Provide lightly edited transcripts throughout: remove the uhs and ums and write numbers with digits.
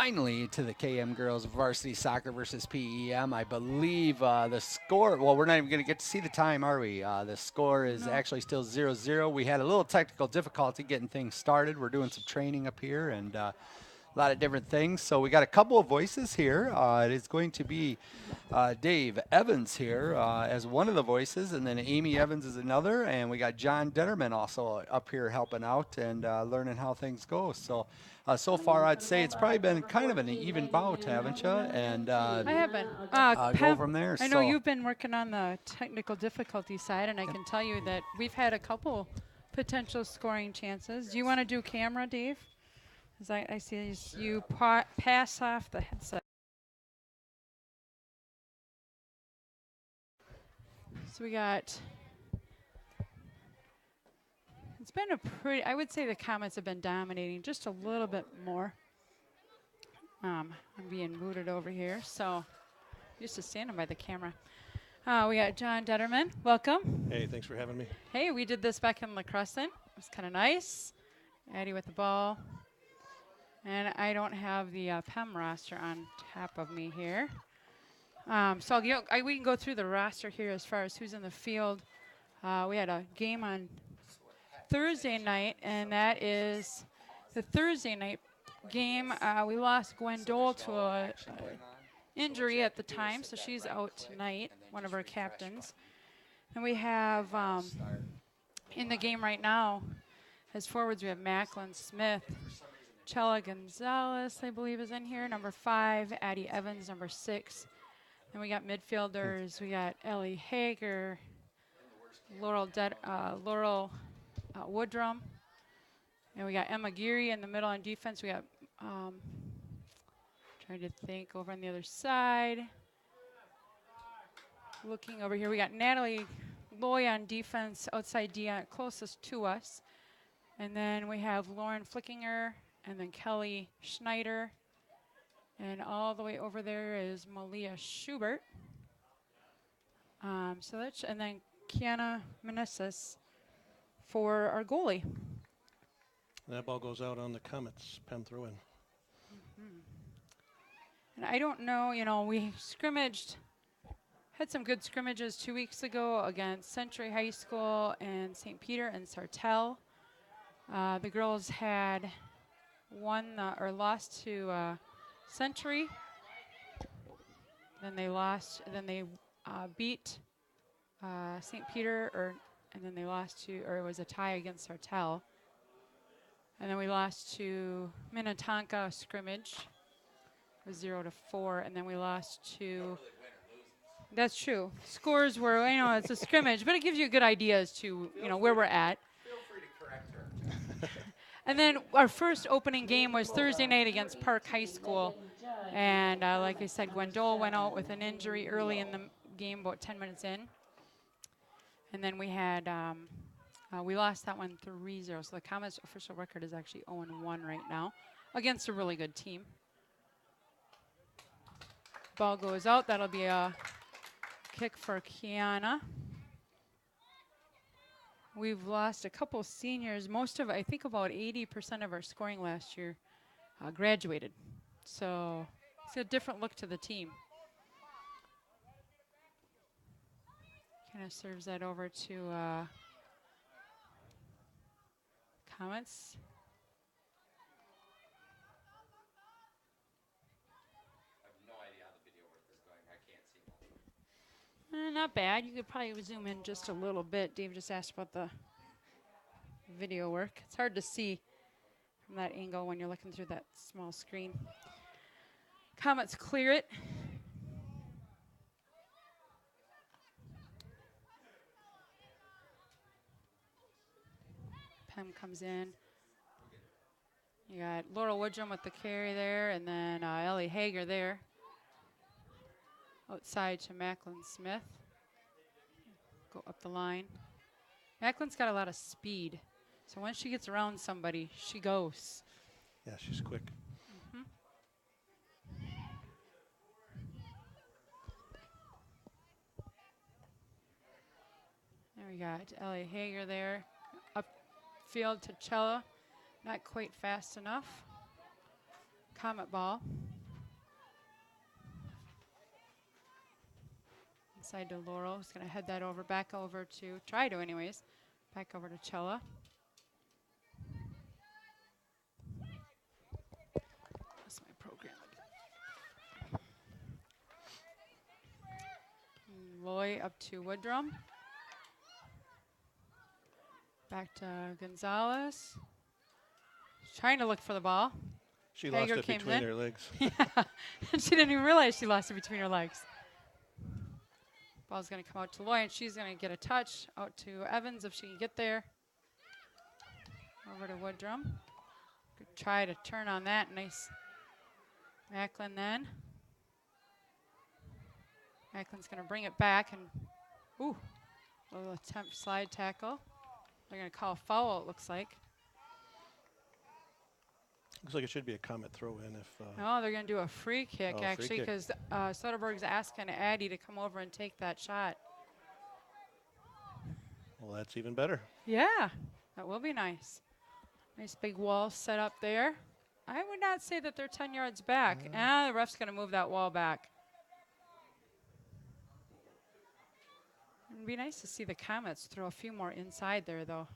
finally to the KM girls varsity soccer versus PEM. I believe the score, well, we're not even going to get to see the time, are we? The score is No. actually still 0-0. We had a little technical difficulty getting things started. We're doing some training up here and a lot of different things. So we got a couple of voices here. It is going to be Dave Evans here as one of the voices, and then Amy Evans is another, and we got John Detterman also up here helping out and learning how things go. So so far, I'd say it's probably been kind of an even bout, haven't you? And I have been. go Pam, from there. I know So you've been working on the technical difficulty side, and I can tell you that we've had a couple potential scoring chances. Do you want to do camera, Dave? As I see you pass off the headset. So we got. It's been a pretty. I would say the Comets have been dominating just a little bit more. I'm being booted over here, so used to standing by the camera. We got John Detterman. Welcome. Hey, thanks for having me. Hey, we did this back in La Crescent. It was kind of nice. Addie with the ball. And I don't have the PEM roster on top of me here. So we can go through the roster here as far as who's in the field. We had a game on Thursday night, and that is the Thursday night game. We lost Gwen Dole to a injury at the time, so she's out tonight, one of our captains. And we have in the game right now, as forwards, we have Macklin Smith, Chella Gonzalez, I believe, is in here, number 5, Addie Evans, number 6. Then we got midfielders, we got Ellie Hager, Laurel Woodrum, and we got Emma Geary in the middle on defense. We got, trying to think, over on the other side. Looking over here, we got Natalie Loy on defense, outside D closest to us. And then we have Lauren Flickinger, and then Kelly Schneider. And all the way over there is Malia Schubert. So that's, and then Kiana Meneses for our goalie. That ball goes out on the Comets. Penn throw in. And I don't know, we scrimmaged, had some good scrimmages 2 weeks ago against Century High School and St. Peter and Sartell. The girls had lost to Century. Then they lost, then they beat St. Peter, and then they lost it was a tie against Sartell. And then we lost to Minnetonka scrimmage. It was 0-4, and then we lost to. That's true. Scores were, it's a scrimmage, but it gives you a good idea as to, where we're at. feel free to correct her. And then our first opening game was Thursday night against Park High School. And like I said, Gwen Dole went out with an injury early in the game, about 10 minutes in. And then we had, we lost that one 3-0. So the Comets' official record is actually 0-1 right now against a really good team. Ball goes out. That'll be a kick for Kiana. We've lost a couple seniors. I think about 80% of our scoring last year graduated. So it's a different look to the team. Kind of serves that over to Comets. Not bad. You could probably zoom in just a little bit. Dave just asked about the video work. It's hard to see from that angle when you're looking through that small screen. Comets clear it. Pem comes in. You got Laurel Woodrum with the carry there, and then Ellie Hager there. Outside to Macklin Smith. Go up the line. Macklin's got a lot of speed. So once she gets around somebody, she goes. Yeah, she's quick. There we got Ellie Hager there. Upfield to Chella. Not quite fast enough. Comet ball. Inside to Laurel, who's going to head that over, back over to, try to anyways, back over to Chella. That's my program. Loy up to Woodrum. Back to Gonzalez. Trying to look for the ball. She Hager lost it came between in. her legs. Yeah, she didn't even realize she lost it between her legs. Ball's going to come out to Loy, and she's going to get a touch out to Evans if she can get there. Over to Woodrum. Good try to turn on that. Nice. Macklin then. Macklin's going to bring it back, and ooh, a little attempt slide tackle. They're going to call a foul, it looks like. Looks like it should be a Comet throw in if. No, they're going to do a free kick, Oh, free actually, kick. because Soderberg's asking Addie to come over and take that shot. Well, that's even better. Yeah, that will be nice. Nice big wall set up there. I would not say that they're 10 yards back. The ref's going to move that wall back. It'd be nice to see the Comets throw a few more inside there, though.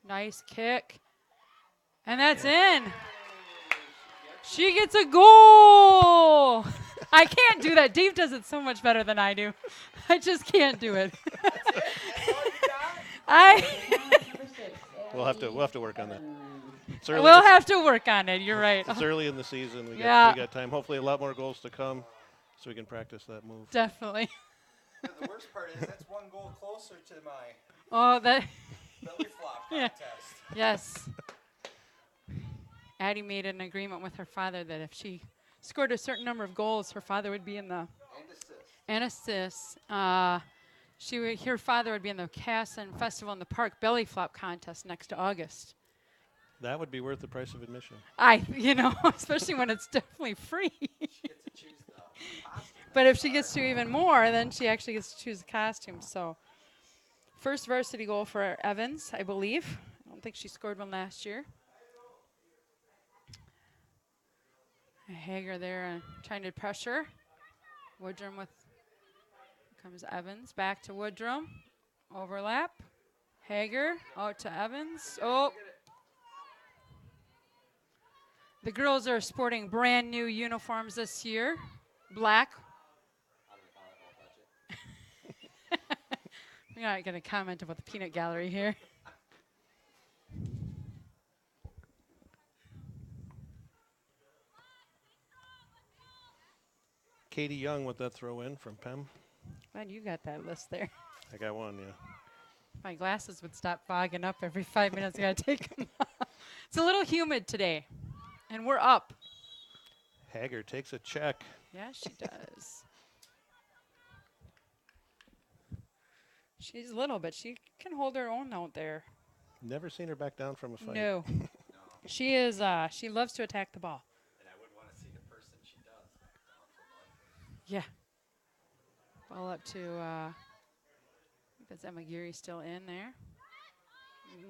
Nice kick. And that's in. She gets a goal. I can't do that. Dave does it so much better than I do. I just can't do it. We'll have to work on that. It's early. We'll have to work on it. You're right. It's early in the season. We Yeah. got time. Hopefully, a lot more goals to come, so we can practice that move. Definitely. Yeah, the worst part is that's one goal closer to my Oh, that. belly flop Yeah. contest. Yes. Addie made an agreement with her father that if she scored a certain number of goals, her father would be in the and assists. Her father would be in the Casson Festival in the Park belly flop contest next August. That would be worth the price of admission. Especially when it's definitely free. But if she gets to even more, then she actually gets to choose a costume. So, first varsity goal for Evans, I believe. I don't think she scored one last year. Hager there trying to pressure. Woodrum with, comes Evans, back to Woodrum. Overlap. Hager out to Evans. Oh. The girls are sporting brand new uniforms this year. Black. We're not going to comment about the peanut gallery here. Katie Young with that throw in from Pem. Glad you got that list there. I got one, yeah. My glasses would stop fogging up every 5 minutes. I got to take them off. It's a little humid today, and we're up. Hager takes a check. Yeah, she does. She's little, but she can hold her own out there. Never seen her back down from a fight. No. She is, she loves to attack the ball. And I would want to see the person she does back down for one. Yeah. Ball up to, I think that's Emma Geary still in there.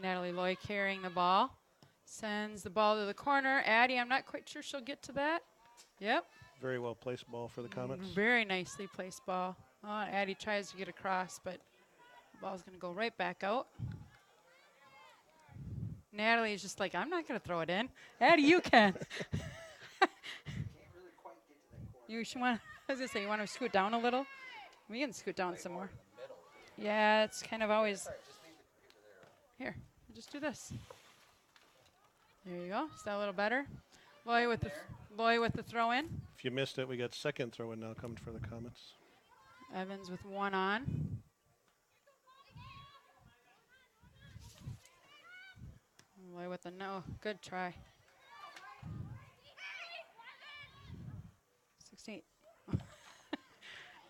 Natalie Loy carrying the ball. Sends the ball to the corner. Addie, I'm not quite sure she'll get to that. Yep. Very well placed ball for the Comets. Very nicely placed ball. Oh, Addie tries to get across, but the ball's going to go right back out. Natalie is just like, I'm not going to throw it in. Addie, you can. You should want. I was going to say, you want to scoot down a little? We can scoot down some more. Yeah, it's kind of always. Here, just do this. There you go. Is that a little better? Loy with the throw in. If you missed it, we got second throw in now coming for the Comets. Evans with one on. Loy with the no. Good try. 16.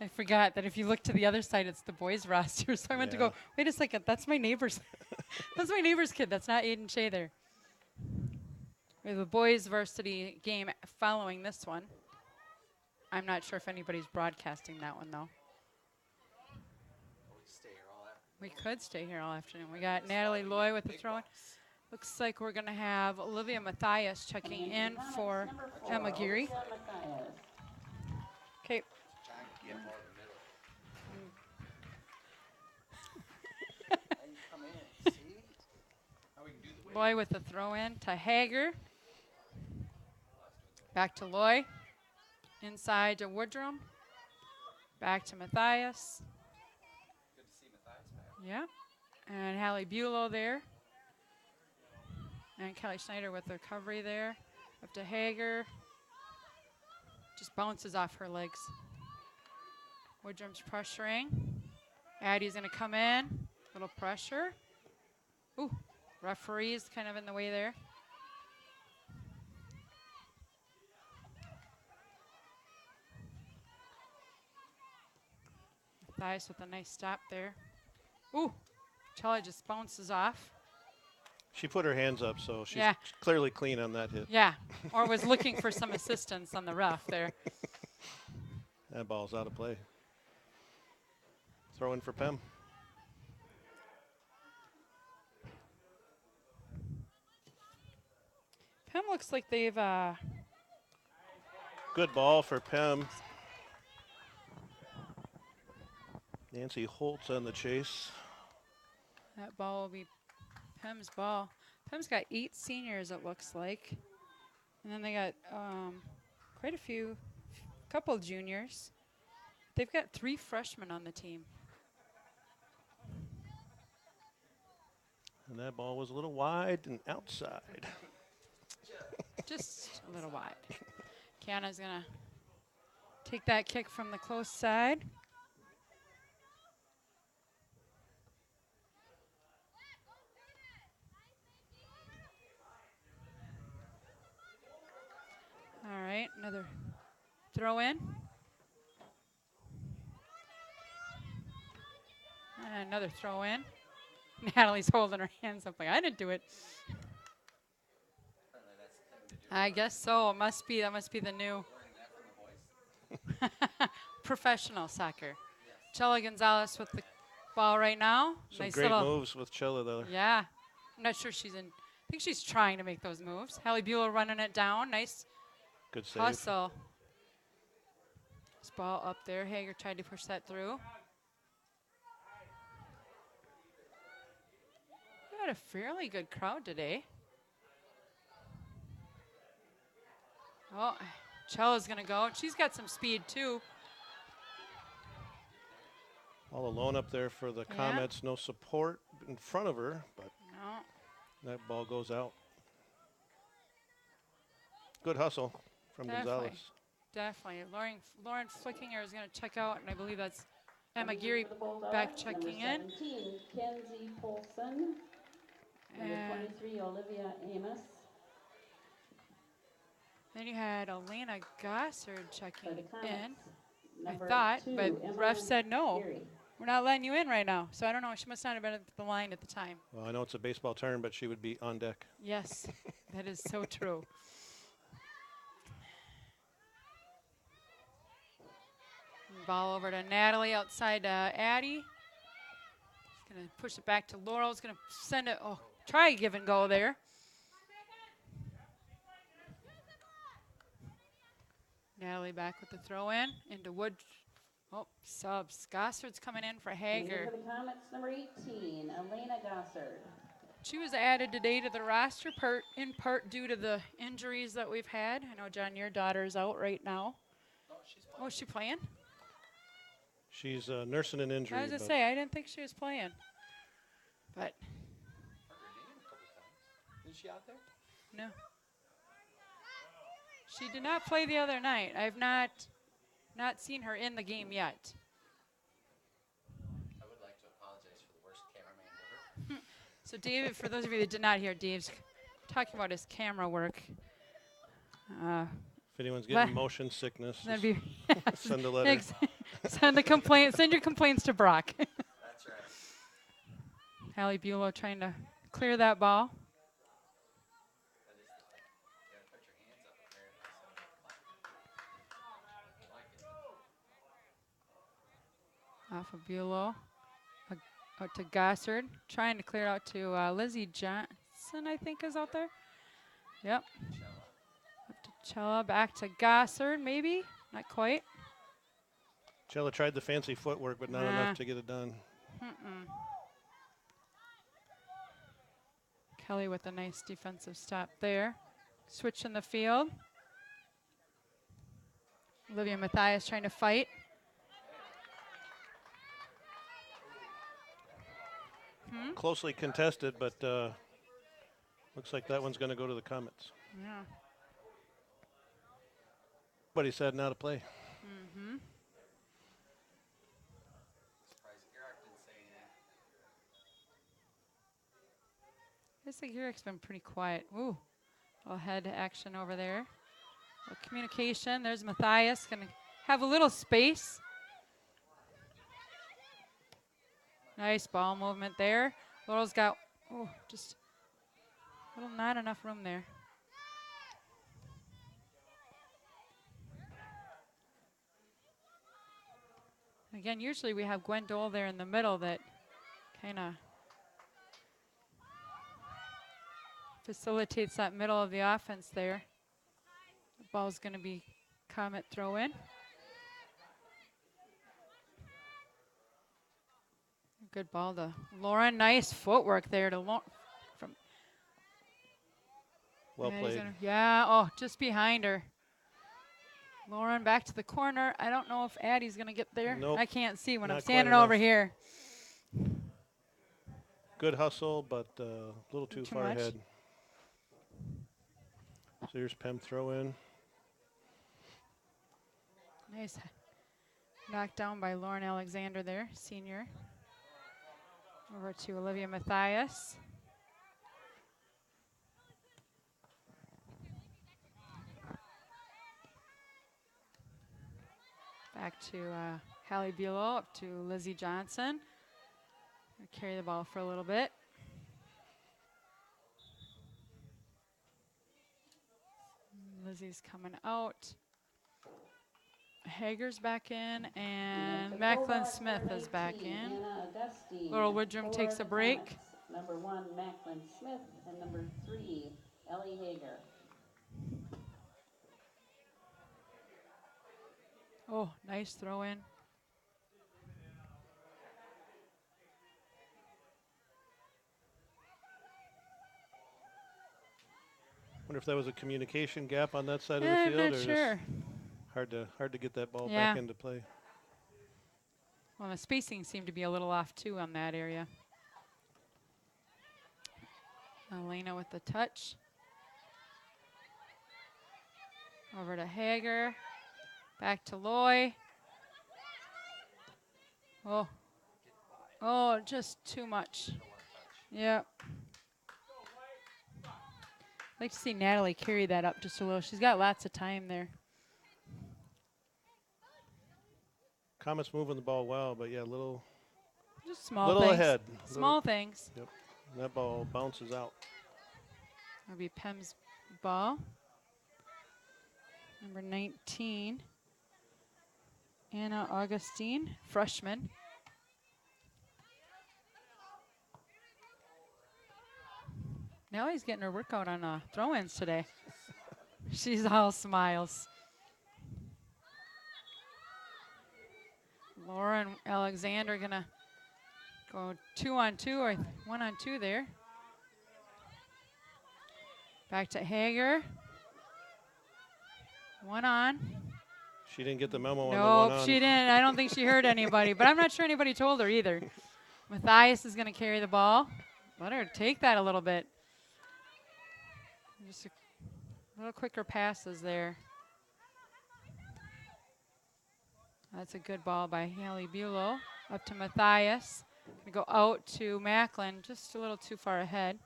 I forgot that if you look to the other side, it's the boys' roster. So I went to Yeah. go, wait a second, that's my neighbor's. That's my neighbor's kid. That's not Aiden Shea there. We have a boys' varsity game following this one. I'm not sure if anybody's broadcasting that one, though. We could stay here all afternoon. We got Natalie Loy with the throw. Looks like we're going to have Olivia Matthias checking in for Emma Geary. Okay. Loy with the throw in to Hager. Back to Loy. Inside to Woodrum. Back to Matthias. Good to see Matthias back. Yeah. And Hallie Bulow there. And Kelly Schneider with the recovery there. Up to Hager. Just bounces off her legs. Woodrum's pressuring. Addie's going to come in. Little pressure. Ooh, referee's kind of in the way there. Matthias with a nice stop there. Ooh, Chella just bounces off. She put her hands up, so she's Yeah. clearly clean on that hit. Yeah, or was looking for some assistance on the ref there. That ball's out of play. Throw in for Pem. Pem looks like they've Good ball for Pem. Nancy Holtz on the chase. that ball will be Pem's ball. Pem's got 8 seniors, it looks like. And then they got quite a few, couple juniors. They've got 3 freshmen on the team. And that ball was a little wide and outside. Just a little wide. Kiana's going to take that kick from the close side. All right, another throw in. And another throw in. Natalie's holding her hands up like, I didn't do it. I guess so. That must be the new professional soccer. Chella Gonzalez with the ball right now. Some Nice great little moves with Chella there. Yeah. I'm not sure she's in. I think she's trying to make those moves. Hallie Bueller running it down. Nice Good save. hustle. This ball up there. Hager tried to push that through. We had a fairly good crowd today. Oh, Chella's going to go. She's got some speed, too. All alone up there for the Yeah. Comets. No support in front of her, but No, that ball goes out. Good hustle from Definitely. Gonzalez. definitely. Lauren Flickinger is going to check out, and I believe that's Emma Geary back checking in. 17, Kenzie Polson. Number And 23, Olivia Amos. then you had Elena Gossard For checking the in. Comets, I number thought, 2, but Emma ref said no. Geary. We're not letting you in right now. So I don't know. She must not have been at the line at the time. Well, I know it's a baseball term, but she would be on deck. Yes, that is so true. Ball over to Natalie outside Addie. Going to push it back to Laurel. Is going to send it. Oh, try a give and go there. Natalie back with the throw in into Wood. Oh, subs. Gossard's coming in for And Hager. for the Comets, number 18, Elena Gossard. She was added today to the roster in part due to the injuries that we've had. I know, John, your daughter's out right now. Oh, is she playing? She's nursing an injury. I was going to but say, I didn't think she was playing. But, Is she out there? no. She did not play the other night. I've not seen her in the game yet. I would like to apologize for the worst cameraman ever. So David, for those of you that did not hear, Dave's talking about his camera work. if anyone's Le- getting motion sickness, That'd be send a letter. Send your complaints to Brock. That's right. Hallie Buelow trying to clear that ball. Off of Buelow. Out to Gossard. Trying to clear it out to Lizzie Johnson, I think, is out there. Yep. Up to Chella. Back to Gossard, maybe. Not quite. Chella tried the fancy footwork, but not Nah. enough to get it done. Kelly with a nice defensive stop there. Switch in the field. Olivia Matthias trying to fight. Closely contested, but looks like that one's going to go to the Comets. Yeah. But he said now to play. I think Eric's been pretty quiet. Ooh, little head action over there. Little communication. There's Matthias. Gonna have a little space. Nice ball movement there. Laurel's got, just a little not enough room there. Again, usually we have Gwen Dole there in the middle that kind of facilitates that middle of the offense there. The ball's going to be Comet throw in. Good ball to Lauren. Nice footwork there to Lauren. Well played. Yeah, just behind her. Lauren back to the corner. I don't know if Addie's going to get there. Nope. I can't see when I'm Not quite standing over enough. here. Good hustle, but a little too far much. ahead. So here's Pem throw in. Nice knocked down by Lauren Alexander there, senior. Over to Olivia Matthias. Back to Hallie Bulow, up to Lizzie Johnson. Carry the ball for a little bit. Lizzie's coming out. Hager's back in, and Macklin Smith is back in. Laurel Woodrum takes a break. Number 1, Macklin Smith, and number 3, Ellie Hager. Oh, nice throw in. Wonder if that was a communication gap on that side of I'm the field, not or sure. just hard to get that ball Yeah. back into play. Well, the spacing seemed to be a little off too on that area. Elena with the touch. Over to Hager. Back to Loy. Oh, just too much. Yep. I'd like to see Natalie carry that up just a little. She's got lots of time there. Comets moving the ball well, but yeah, little Just small little things. ahead. Small things. Yep. That ball bounces out. That'll be Pem's ball. Number 19, Anna Augustine, freshman. Now he's getting her workout on throw-ins today. She's all smiles. Laura and Alexander gonna go 2-on-2 or 1-on-2 there. Back to Hager. 1 on. She didn't get the memo on the Nope, 1 on. she didn't. I don't think she heard anybody, but I'm not sure anybody told her either. Matthias is going to carry the ball. Let her take that a little bit. Just a little quicker passes there. That's a good ball by Hallie Bulow. Up to Matthias. Gonna go out to Macklin, just a little too far ahead.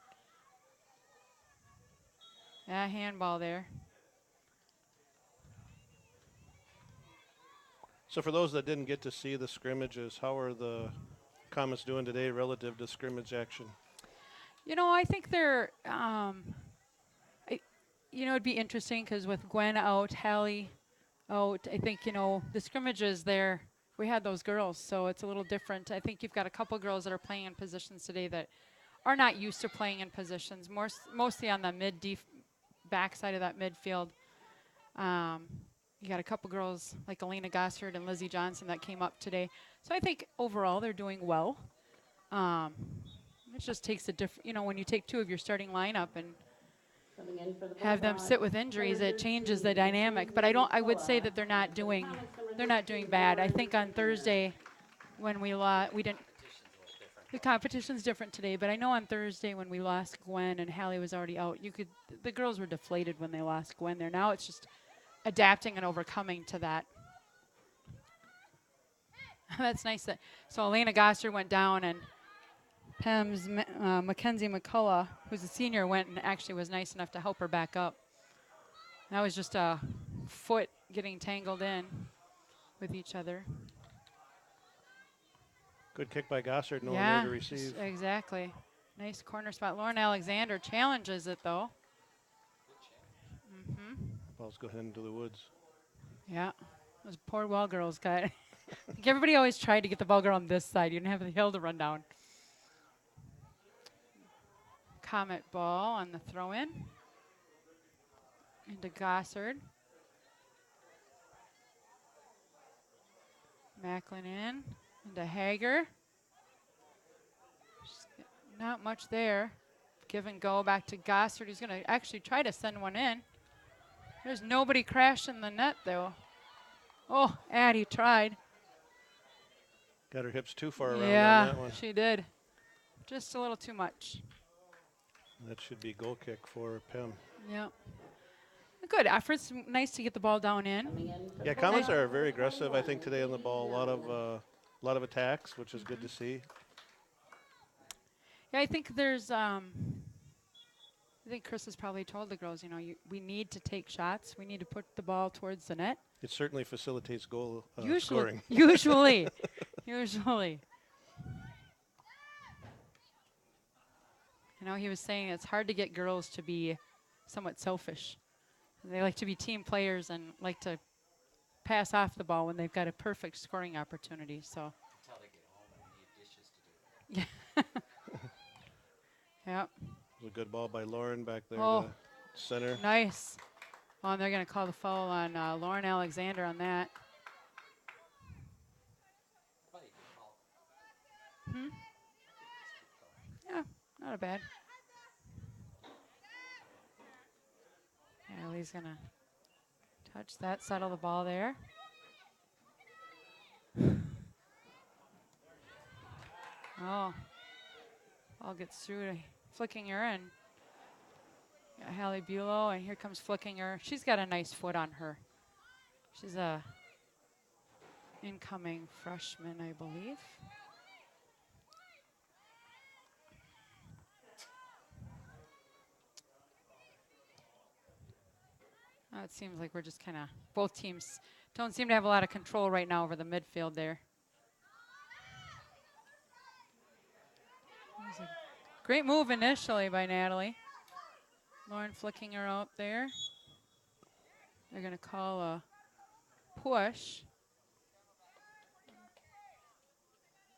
Yeah, handball there. So for those that didn't get to see the scrimmages, how are the Comets doing today relative to scrimmage action? You know, I think they're, it'd be interesting because with Gwen out, Hallie out, I think, the scrimmages there we had those girls, so it's a little different. I think you've got a couple girls that are playing in positions today that are not used to playing in positions, mostly on the back side of that midfield. You got a couple girls like Elena Gossard and Lizzie Johnson that came up today. So I think overall they're doing well. It just takes a different, when you take two of your starting lineup and Coming in for the have them Bulldogs, sit with injuries, it changes the dynamic. But I would say that they're not doing bad. I think on Thursday when we lost, we didn't. The competition's different today, but I know on Thursday when we lost Gwen and Hallie was already out, the girls were deflated when they lost Gwen there. Now it's just adapting and overcoming to that. That's nice. So Elena Gosser went down, and Pem's Mackenzie McCullough, who's a senior, went and actually was nice enough to help her back up. That was just a foot getting tangled in with each other. Good kick by Gossard, no one Yeah, there to receive. exactly. Nice corner spot. Lauren Alexander challenges it, though. Ball's going into the woods. Yeah, those poor well girls got. I think everybody always tried to get the ball girl on this side. You didn't have the hill to run down. Comet ball on the throw-in into Gossard. Macklin in into Hager. Just not much there. Give and go back to Gossard. He's going to actually try to send one in. There's nobody crashing the net, though. Oh, Addie tried. Got her hips too far around on Yeah, that one. she did. Just a little too much. That should be goal kick for Pem. Yeah. Good efforts. Nice to get the ball down in. coming in for the Yeah, Comets Bulldogs, are very aggressive, I think, today on the ball. A lot of attacks, which is good to see. Yeah, I think there's. I think Chris has probably told the girls, we need to take shots. We need to put the ball towards the net. It certainly facilitates goal Usually, scoring. usually. He was saying it's hard to get girls to be somewhat selfish. They like to be team players and like to pass off the ball when they've got a perfect scoring opportunity. So. Until they get home and need dishes to do. Yep. It was a good ball by Lauren back there Oh. to center. Nice. Well, and they're going to call the foul on Lauren Alexander on that. Yeah, not a bad. Allie's going to touch that, settle the ball there. Oh. Ball gets through to Flickinger, and got Hallie Bulow, and here comes Flickinger. She's got a nice foot on her. She's a incoming freshman, I believe. It seems like we're just kind of, both teams don't seem to have a lot of control right now over the midfield there. That was a great move initially by Natalie. Lauren flicking her out there. They're going to call a push.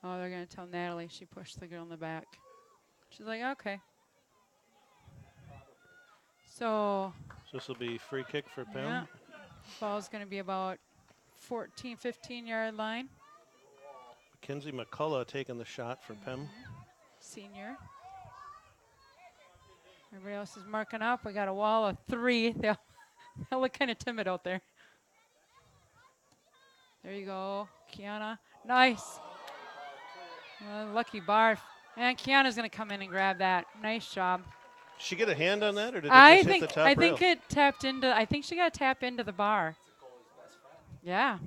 Oh, they're going to tell Natalie she pushed the girl in the back. She's like, okay. So This will be free kick for Pem. yeah, ball's going to be about 14, 15-yard line. Mackenzie McCullough taking the shot for Pem. Senior. Everybody else is marking up. We got a wall of 3. They'll look kind of timid out there. There you go, Kiana. Nice. Lucky Barf. And Kiana's going to come in and grab that. Nice job. Did she get a hand on that, or did it I just think hit the top I rail? think it tapped into. I think she got to tap into the bar. Yeah.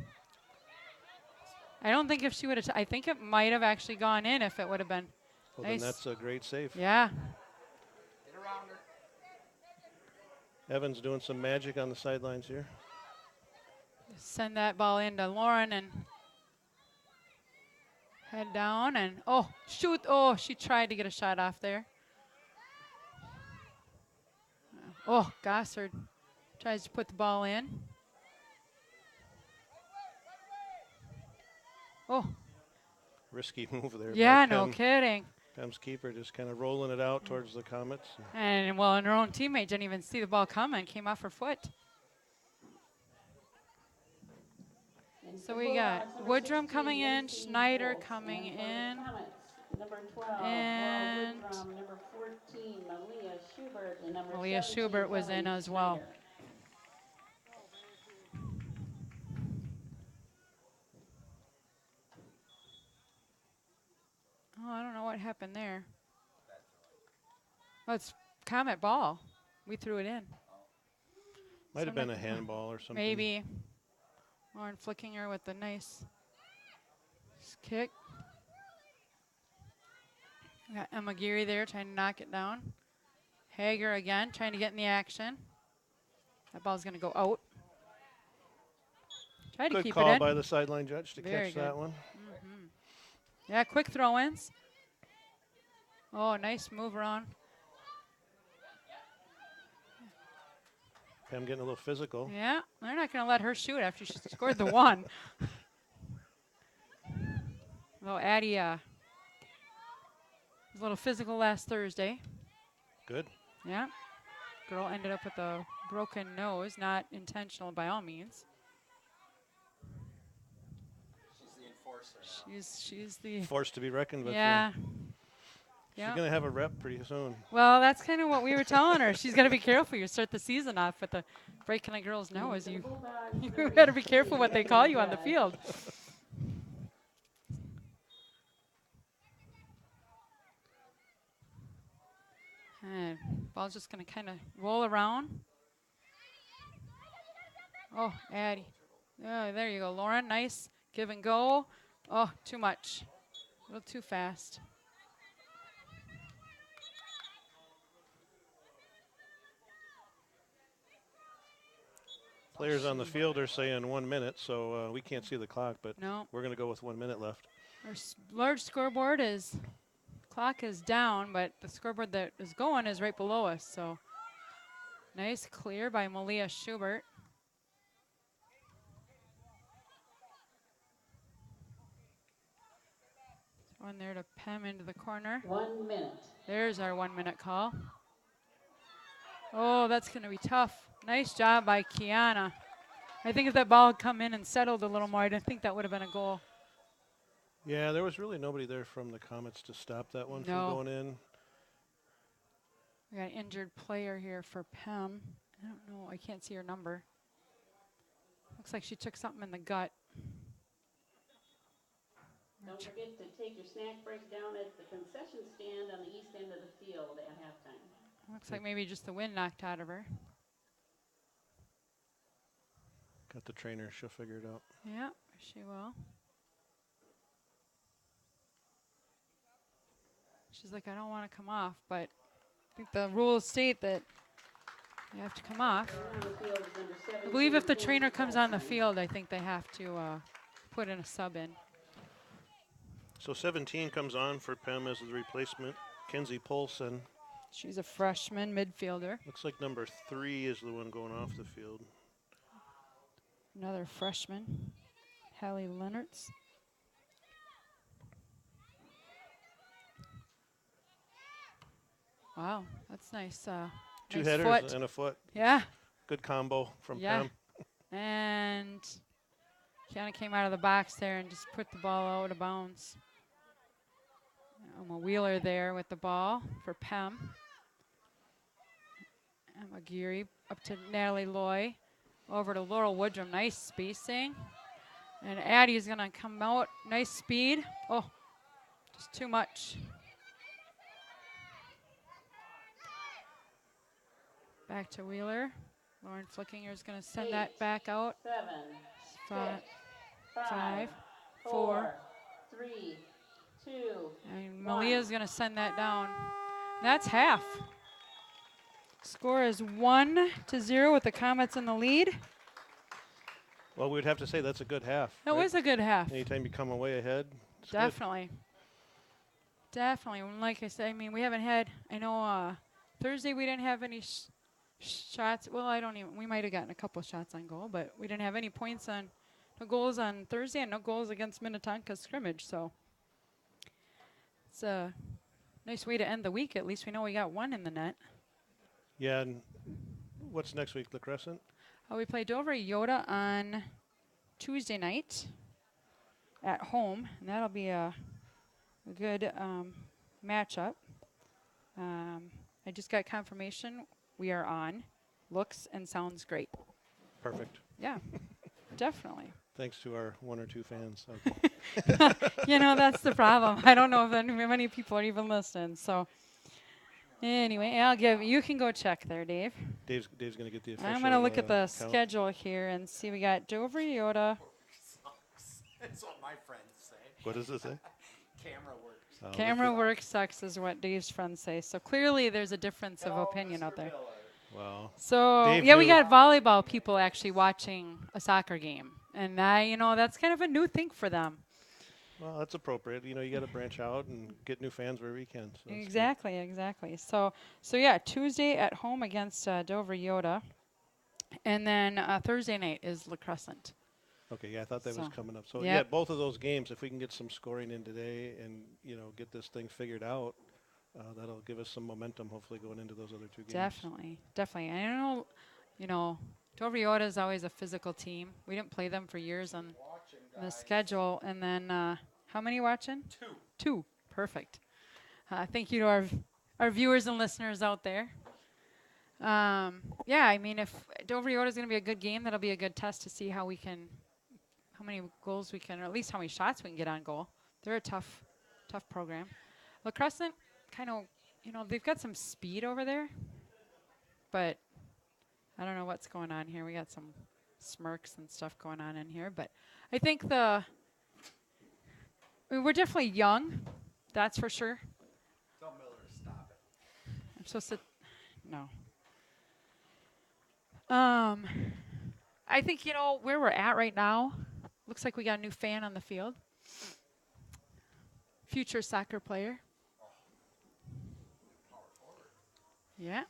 I don't think if she would have. I think it might have actually gone in if it would have been. Well, nice. then that's a great save. Yeah. Evans doing some magic on the sidelines here. Send that ball into Lauren and head down and oh shoot! Oh, she tried to get a shot off there. Oh, Gossard tries to put the ball in. Oh, Risky move there. by yeah, no Pem. kidding. Pem's keeper just kind of rolling it out towards the Comets. And well, and her own teammate didn't even see the ball coming, came off her foot. And So for we got Bulldogs, number Woodrum 16, coming in, Macy Schneider Bolts. coming And for in, the Comets, number 12, and Laura Woodrum, number 14, Malia Schubert, and number Malia 17, Schubert was in Kelly as well. Schneider. Oh, I don't know what happened there. Oh, it's Comet ball. We threw it in. Might So have been no- a handball or something. Maybe. Lauren flicking her with the nice kick. We got Emma Geary there trying to knock it down. Hager again trying to get in the action. That ball's going to go out. Try to Good keep call it in. by the sideline judge to Very catch that good. one. Yeah, quick throw-ins. Oh, nice move around. Pem getting a little physical. Yeah, they're not going to let her shoot after she scored the one. Well, Addie was a little physical last Thursday. Good. Yeah. Girl ended up with a broken nose, not intentional by all means. She's the enforcer. She's the Forced to be reckoned with. yeah. She's Yeah. going to have a rep pretty soon. Well, that's kind of what we were telling her. She's got to be careful. You start the season off with the breaking a girl's nose. The You Bulldogs, you number got to be careful 18, what they call you on the Judge. field. And ball's just going to kind of roll around. Oh, Addie. Oh, there you go, Lauren. Nice give and go. Oh, too much. A little too fast. Players on the field are saying 1 minute, so we can't see the clock, but No. we're going to go with 1 minute left. Our large scoreboard is, clock is down, but the scoreboard that is going is right below us. So nice clear by Malia Schubert. One there to Pem into the corner. 1 minute. There's our 1 minute call. Oh, that's going to be tough. Nice job by Kiana. I think if that ball had come in and settled a little more, I didn't think that would have been a goal. Yeah, there was really nobody there from the Comets to stop that one No. from going in. We got an injured player here for Pem. I don't know. I can't see her number. Looks like she took something in the gut. Don't forget to take your snack break down at the concession stand on the east end of the field at halftime. Looks like maybe just the wind knocked out of her. Got the trainer. She'll figure it out. Yeah, she will. She's like, I don't want to come off, but I think the rules state that you have to come off. On the field is number I 17, believe if the Kenzie trainer comes on the Paulson. field, I think they have to put in a sub in. So 17 comes on for Pem as the replacement. Kenzie Polson. She's a freshman midfielder. Looks like number 3 is the one going off the field. Another freshman, Hallie Leonards. Wow, that's nice. 2 nice headers foot. and a foot. Yeah, Good combo from Yeah. Pem. and Kiana came out of the box there and just put the ball out of bounds. Emma Wheeler there with the ball for Pem. Emma Geary up to Natalie Loy. Over to Laurel Woodrum. Nice spacing. And Addie's going to come out. Nice speed. Oh, just too much. Back to Wheeler. Lauren Flickinger is going to send that 8, back out. 7, Fi- 6, 5, 4, 4. 3, 2. And Malia's going to send that down. That's half. Score is 1-0 with the Comets in the lead. Well, we'd have to say that's a good half. That right? was a good half. Anytime you come away ahead, it's good. Definitely. Definitely. And like I said, I mean, we haven't had, I know Thursday we didn't have any shots. Well, I don't even, we might have gotten a couple shots on goal, but we didn't have any points on no goals on Thursday and no goals against Minnetonka scrimmage. So it's a nice way to end the week. At least we know we got one in the net. Yeah, and what's next week, La Crescent? We play Dover Yoda on Tuesday night at home, and that'll be a good matchup. I just got confirmation we are on. Looks and sounds great. Perfect. Yeah, definitely. Thanks to our 1 or 2 fans. You know, that's the problem. I don't know if many people are even listening. So anyway, you can go check there, Dave. Dave's going to get the official. I'm going to look at the count. schedule here and see. We got Dover Yoda. That's what my friends say. What does it say? Camera works. Oh, Camera work sucks is what Dave's friends say. So clearly there's a difference of opinion out there. Wow. So Dave yeah, we knew- got volleyball people actually watching a soccer game. And that's kind of a new thing for them. Well, that's appropriate. You got to branch out and get new fans wherever you can. So that's good. Exactly. So yeah, Tuesday at home against Dover Yoda. And then Thursday night is La Crescent. Okay, yeah, I thought that was So, coming up. So yep. yeah, both of those games, if we can get some scoring in today and get this thing figured out, that'll give us some momentum. Hopefully, going into those other 2 games. Definitely. I know, Dover Yoda is always a physical team. We didn't play them for years on the schedule. And then how many watching? 2. 2. Perfect. Thank you to our viewers and listeners out there. Yeah, I mean, if Dover Yoda is going to be a good game, that'll be a good test to see how many goals we can, or at least how many shots we can get on goal. They're a tough program. La Crescent, kind of, they've got some speed over there, but I don't know what's going on here. We got some smirks and stuff going on in here, but I think we're definitely young, that's for sure. Tell Miller to stop it. I'm supposed to, no. I think, where we're at right now, looks like we got a new fan on the field. Future soccer player. Yeah.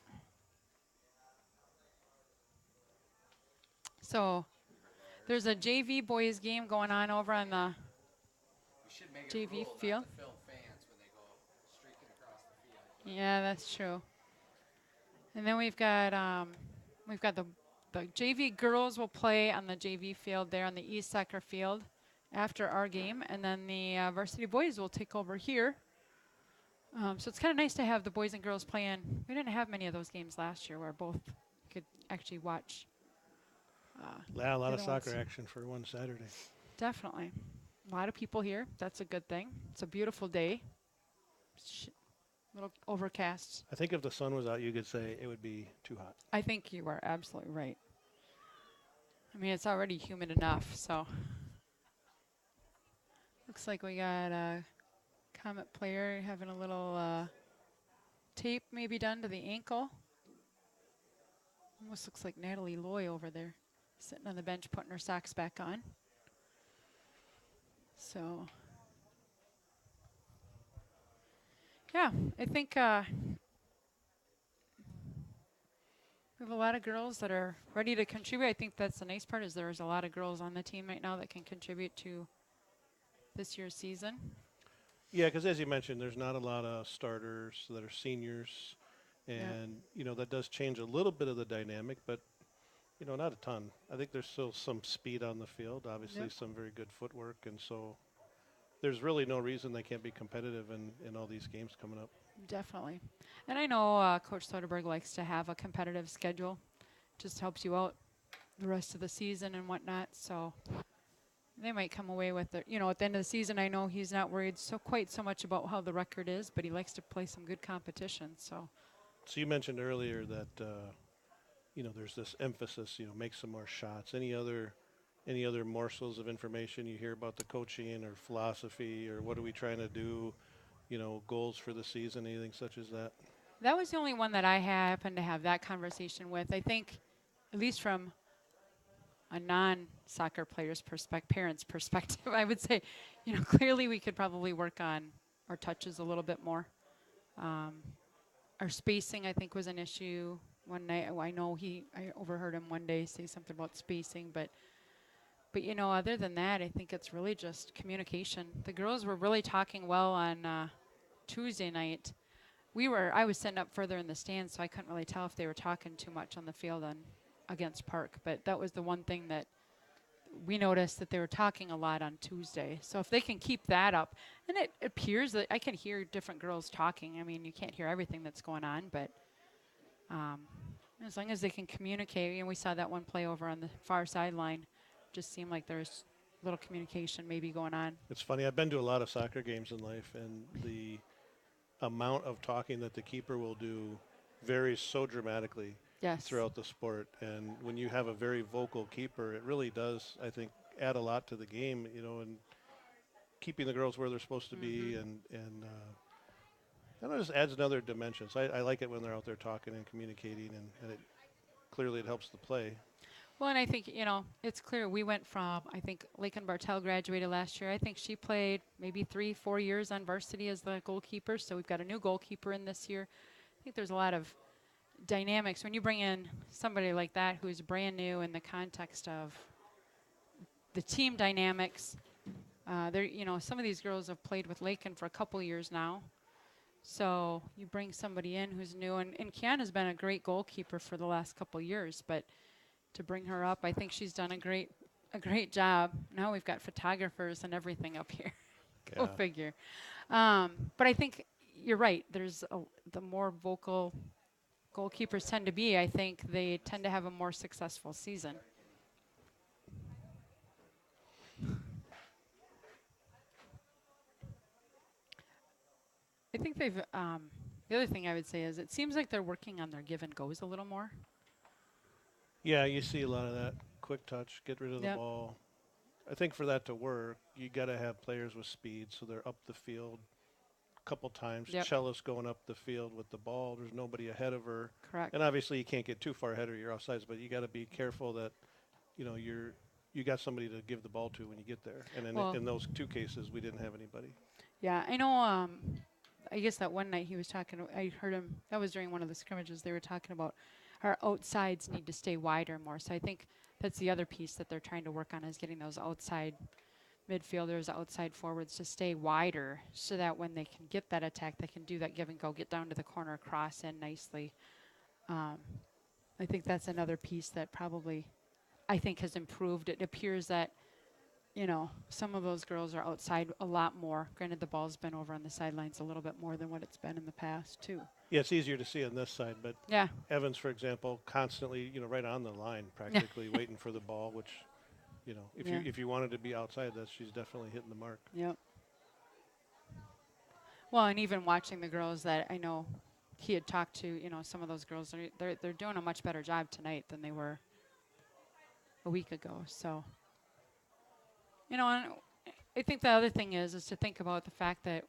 So there's a JV boys game going on over on the We should make JV a rule not field. to film fans when they go streaking across the field. Yeah, that's true. And then we've got the JV girls will play on the JV field there on the East Soccer field after our game, and then the varsity boys will take over here. So it's kind of nice to have the boys and girls playing. We didn't have many of those games last year where both could actually watch. Yeah, a lot of the other soccer ones. action for one Saturday. Definitely. A lot of people here. That's a good thing. It's a beautiful day. Little overcast. I think if the sun was out, you could say it would be too hot. I think you are absolutely right. I mean, it's already humid enough, so. Looks like we got a Comet player having a little tape maybe done to the ankle. Almost looks like Natalie Loy over there, sitting on the bench putting her socks back on. So, yeah, I think we have a lot of girls that are ready to contribute. I think that's the nice part is there's a lot of girls on the team right now that can contribute to this year's season. Yeah, because as you mentioned, there's not a lot of starters that are seniors, and that does change a little bit of the dynamic, but not a ton. I think there's still some speed on the field, obviously Yep. some very good footwork, and so there's really no reason they can't be competitive in all these games coming up. Definitely. And I know Coach Soderberg likes to have a competitive schedule. Just helps you out the rest of the season and whatnot. So they might come away with it. At the end of the season, I know he's not worried quite so much about how the record is, but he likes to play some good competition. So you mentioned earlier that there's this emphasis, make some more shots. Any other morsels of information you hear about the coaching or philosophy, or what are we trying to do? Goals for the season, anything such as that? that was the only one that I happened to have that conversation with. I think, at least from a non-soccer player's parent's perspective, I would say, clearly we could probably work on our touches a little bit more. Our spacing, I think, was an issue one night. I overheard him one day say something about spacing, but But other than that, I think it's really just communication. The girls were really talking well on Tuesday night. I was sitting up further in the stands, so I couldn't really tell if they were talking too much on the field against Park. But that was the one thing that we noticed, that they were talking a lot on Tuesday. So if they can keep that up, and it appears that I can hear different girls talking. I mean, you can't hear everything that's going on, but as long as they can communicate, and we saw that one play over on the far sideline, just seemed like there's little communication maybe going on. It's funny. I've been to a lot of soccer games in life, and the amount of talking that the keeper will do varies so dramatically Yes. throughout the sport. And when you have a very vocal keeper, it really does, I think, add a lot to the game, and keeping the girls where they're supposed to be, and it just adds another dimension. So I like it when they're out there talking and communicating, and it clearly it helps the play. Well, and I think, it's clear we went from, I think Lakin Bartel graduated last year. I think she played maybe 3-4 years on varsity as the goalkeeper. So we've got a new goalkeeper in this year. I think there's a lot of dynamics when you bring in somebody like that who's brand new in the context of the team dynamics. Some of these girls have played with Lakin for a couple years now. So you bring somebody in who's new, and Kiana's been a great goalkeeper for the last couple years, but to bring her up, I think she's done a great job. Now we've got photographers and everything up here. Go Yeah. figure. But I think you're right. There's the more vocal goalkeepers tend to be, I think they tend to have a more successful season. I think they've, the other thing I would say is it seems like they're working on their give and goes a little more. Yeah, you see a lot of that quick touch, get rid of the Yep. ball. I think for that to work, you got to have players with speed, so they're up the field a couple times. Yep. Chella's going up the field with the ball. There's nobody ahead of her. Correct. And obviously you can't get too far ahead or you're offsides, but you got to be careful that, you got somebody to give the ball to when you get there. And Well- in those two cases, we didn't have anybody. Yeah, I know. I guess that one night he was talking, I heard him, that was during one of the scrimmages, they were talking about our outsides need to stay wider more. So I think that's the other piece that they're trying to work on, is getting those outside midfielders, outside forwards to stay wider, so that when they can get that attack, they can do that give and go, get down to the corner, cross in nicely. I think that's another piece that probably, I think, has improved. It appears that some of those girls are outside a lot more. Granted, the ball's been over on the sidelines a little bit more than what it's been in the past, too. Yeah, it's easier to see on this side, but Yeah, Evans, for example, constantly, right on the line, practically waiting for the ball, which, Yeah. if you wanted to be outside, she's definitely hitting the mark. yep. Well, and even watching the girls that I know he had talked to, some of those girls, they're doing a much better job tonight than they were a week ago. So, and I think the other thing is to think about the fact that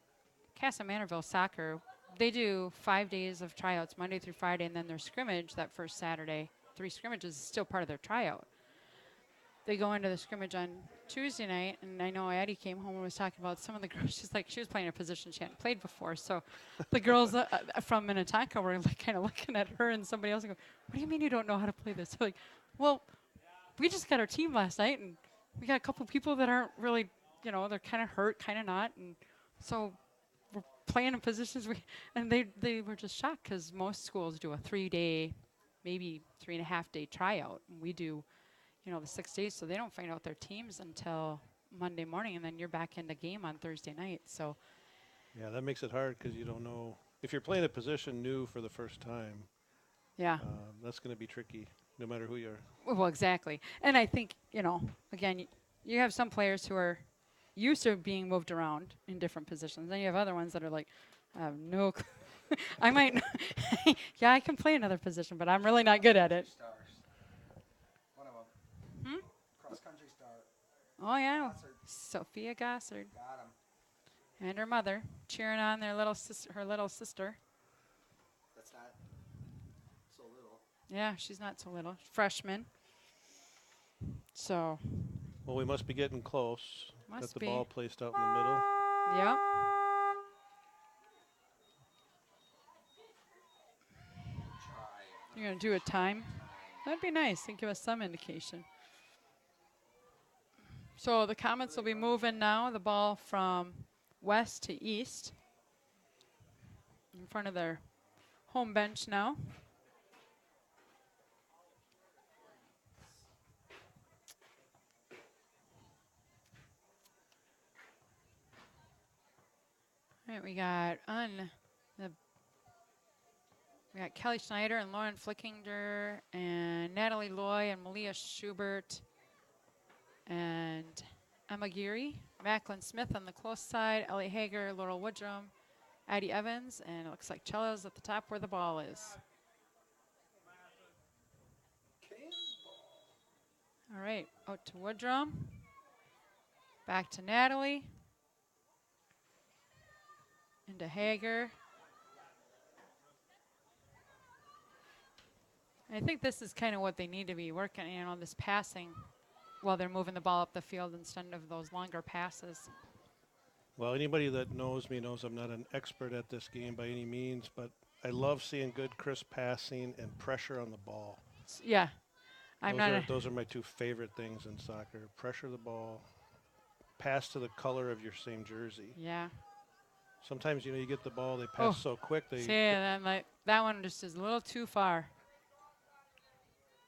Casa Manorville soccer, they do 5 days of tryouts, Monday through Friday, and then their scrimmage that first Saturday, 3 scrimmages, is still part of their tryout. They go into the scrimmage on Tuesday night, and I know Addie came home and was talking about some of the girls. She was playing a position she hadn't played before. So the girls from Minnetonka were kind of looking at her and somebody else and go, "What do you mean you don't know how to play this?" They're like, well, we just got our team last night, and we got a couple people that aren't really, they're kind of hurt, kind of not, and so we're playing in positions. And they were just shocked, because most schools do a 3-day, maybe 3.5-day tryout, and we do the 6 days, so they don't find out their teams until Monday morning, and then you're back in the game on Thursday night. So, Yeah, that makes it hard because you don't know. If you're playing a position new for the first time, yeah. that's going to be tricky no matter who you are. Well, exactly. And I think, again, you have some players who are used to being moved around in different positions. Then you have other ones that are like, I have no I might, yeah, I can play another position, but I'm really not good at it. Stars. One of them. Cross country star. Oh, yeah. Gossard. Sophia Gossard Got him. and her mother cheering on her little sister. That's not so little. Yeah, she's not so little. Freshman. So, Well, we must be getting close. Must Got the be. ball placed out in the middle. yeah. You're going to do a time? That'd be nice and give us some indication. So the Comets will be moving now the ball from west to east in front of their home bench now. All right, we got Kelly Schneider and Lauren Flickinger and Natalie Loy and Malia Schubert and Emma Geary, Macklin Smith on the close side, Ellie Hager, Laurel Woodrum, Addie Evans, and it looks like Cello's at the top where the ball is. All right, out to Woodrum. Back to Natalie. Into Hager. I think this is kind of what they need to be working, this passing while they're moving the ball up the field instead of those longer passes. Well, anybody that knows me knows I'm not an expert at this game by any means, but I love seeing good, crisp passing and pressure on the ball. Yeah. Those are my two favorite things in soccer. Pressure the ball, pass to the color of your same jersey. Yeah. Sometimes, you get the ball, they pass so quick. That one just is a little too far.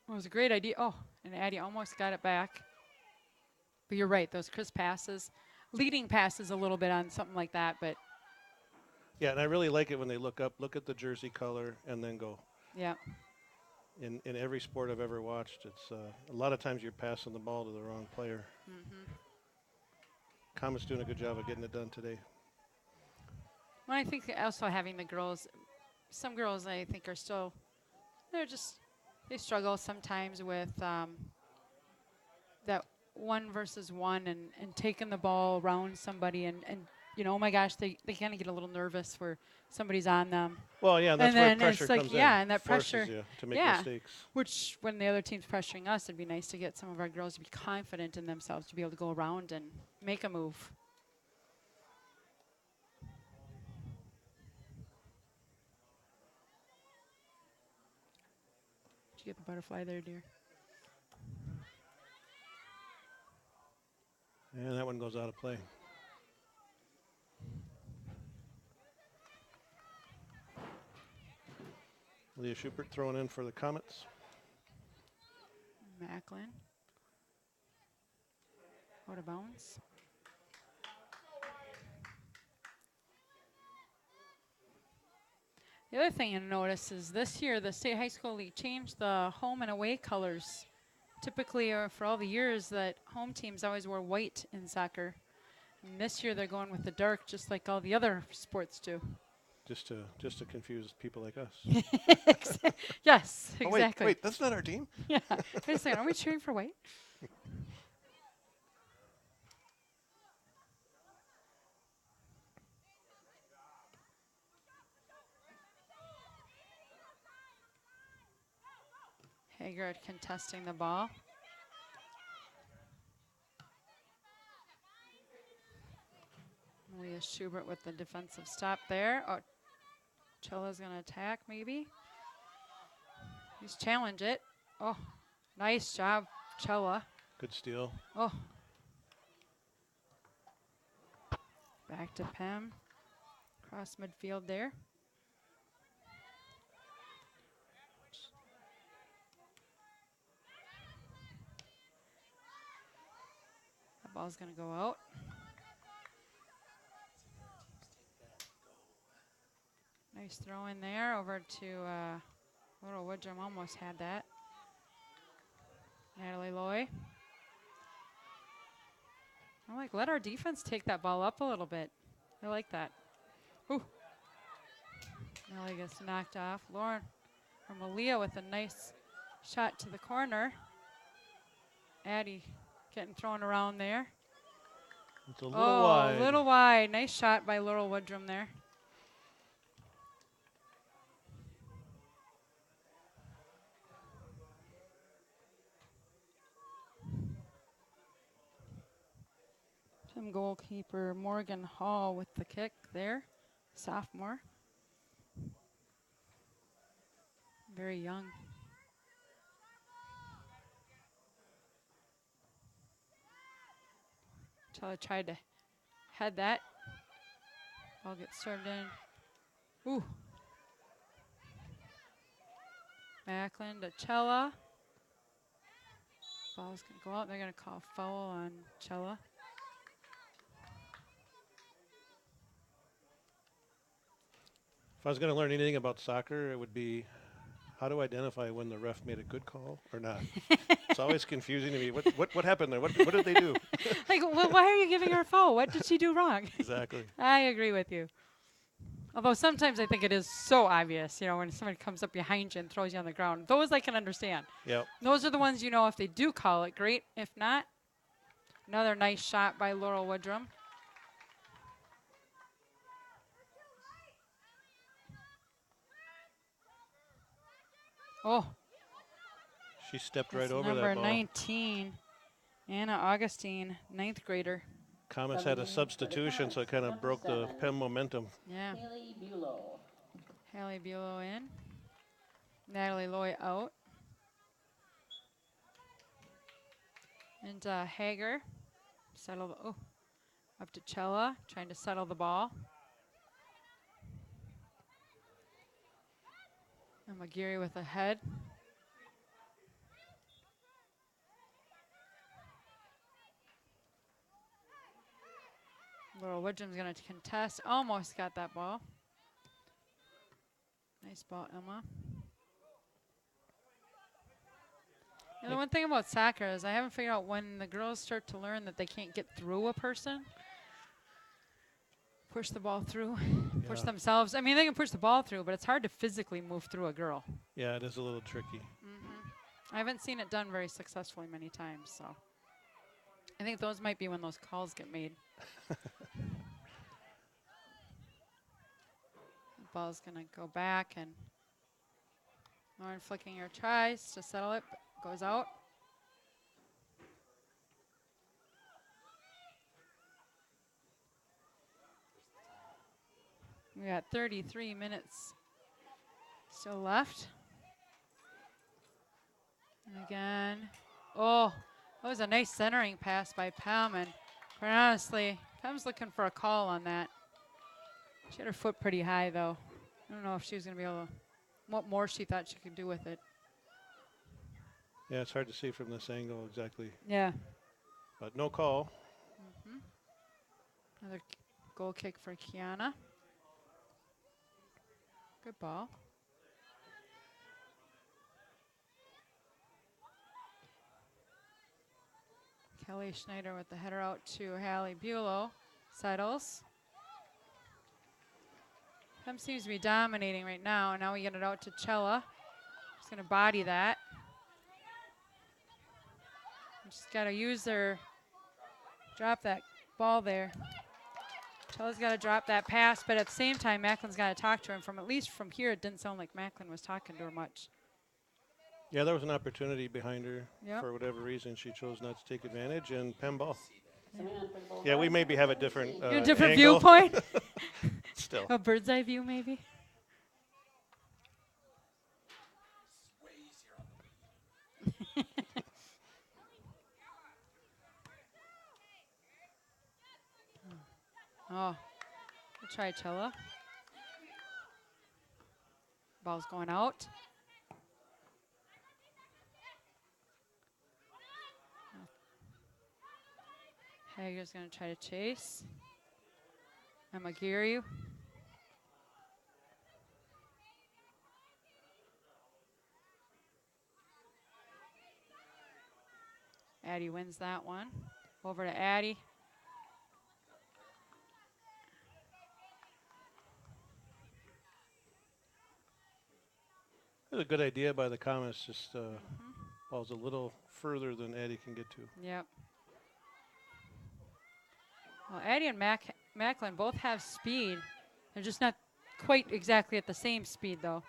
It was a great idea. Oh, and Addie almost got it back. But you're right, those crisp passes, leading passes a little bit on something like that, but. Yeah, and I really like it when they look up, look at the jersey color, and then go. Yeah. In every sport I've ever watched, it's a lot of times you're passing the ball to the wrong player. Mm-hmm. Comet's doing a good job of getting it done today. Well, I think also having the girls, some girls I think are still, they struggle sometimes with that 1-versus-1 and taking the ball around somebody and oh my gosh, they kind of get a little nervous where somebody's on them. Well, yeah, that's where pressure comes in. Yeah, and that forces pressure. You to make mistakes. Which, when the other team's pressuring us, it'd be nice to get some of our girls to be confident in themselves to be able to go around and make a move. Did you get the butterfly there, dear? And that one goes out of play. Leah Schubert throwing in for the Comets. Macklin. Out of bounds. The other thing you notice is this year the State High School League changed the home and away colors. Typically, for all the years, that home teams always wore white in soccer. And this year they're going with the dark, just like all the other sports do. Just to confuse people like us. Yes, Oh, exactly. wait, that's not our team? Yeah. Wait a second, are we cheering for white? Hager contesting the ball. Malia Schubert with the defensive stop there. Oh, Chella's going to attack, maybe. He's challenge it. Oh, nice job, Chella. Good steal. Oh. Back to Pem. Cross midfield there. The ball's going to go out. Nice throw in there over to Laurel Woodrum. Almost had that. Natalie Loy. Let our defense take that ball up a little bit. I like that. Ooh. Nelly gets knocked off. Lauren or Malia with a nice shot to the corner. Addie getting thrown around there. It's a little wide. A little wide. Nice shot by Laurel Woodrum there. Goalkeeper Morgan Hall with the kick there, sophomore. Very young. Chella tried to head that. Ball gets served in. Ooh. Macklin to Chella. Ball's going to go out. They're going to call foul on Chella. If I was going to learn anything about soccer, it would be how to identify when the ref made a good call or not. It's always confusing to me. What happened there? What did they do? Like, why are you giving her a foul? What did she do wrong? Exactly. I agree with you. Although sometimes I think it is so obvious, you know, when somebody comes up behind you and throws you on the ground. Those I can understand. Yep. Those are the ones, you know, if they do call it, great. If not, another nice shot by Laurel Woodrum. Oh, She stepped that's right over number that ball. 19, Anna Augustine, 9th grader. Comets had a substitution, so it kind of broke the PEM momentum. Yeah, Haley Bulow. Hallie Bulow in. Natalie Loy out. And Hager settle. Up to Chella, trying to settle the ball. And McGeary with a head. Laurel Woodrum's going to contest. Almost got that ball. Nice ball, Emma. And the one thing about soccer is I haven't figured out when the girls start to learn that they can't get through a person. Push the ball through, push Yeah. themselves. I mean, they can push the ball through, but it's hard to physically move through a girl. Yeah, it is a little tricky. I haven't seen it done very successfully many times, so I think those might be when those calls get made. The ball's going to go back, and Lauren Flickinger tries to settle it, but goes out. We got 33 minutes still left. And again, oh, that was a nice centering pass by Pam, and quite honestly, Pam's looking for a call on that. She had her foot pretty high, though. I don't know if she was going to be able to, what more she thought she could do with it. Yeah, it's hard to see from this angle exactly, Yeah. but no call. Another goal kick for Kiana. Good ball. Kelly Schneider with the header out to Hallie Bulow. Settles. Pem seems to be dominating right now. Now we get it out to Chella. Just going to body that. Just got to use their, drop that ball there. Chella's got to drop that pass, but at the same time, Macklin's got to talk to him. From at least from here, it didn't sound like Macklin was talking to her much. Yeah, there was an opportunity behind her. Yep. For whatever reason, she chose not to take advantage, and PEM ball. Samantha Bogart. Yeah, we maybe have a different A different angle. viewpoint? Still. A bird's eye view, maybe? Way easier on the Oh, we'll try Chella. Ball's going out. Hager's going to try to chase. And McGeary. Addie wins that one. Over to Addie. It was a good idea by the Comets, just ball's a little further than Addie can get to. Yep. Well, Addie and Macklin both have speed. They're just not quite exactly at the same speed, though.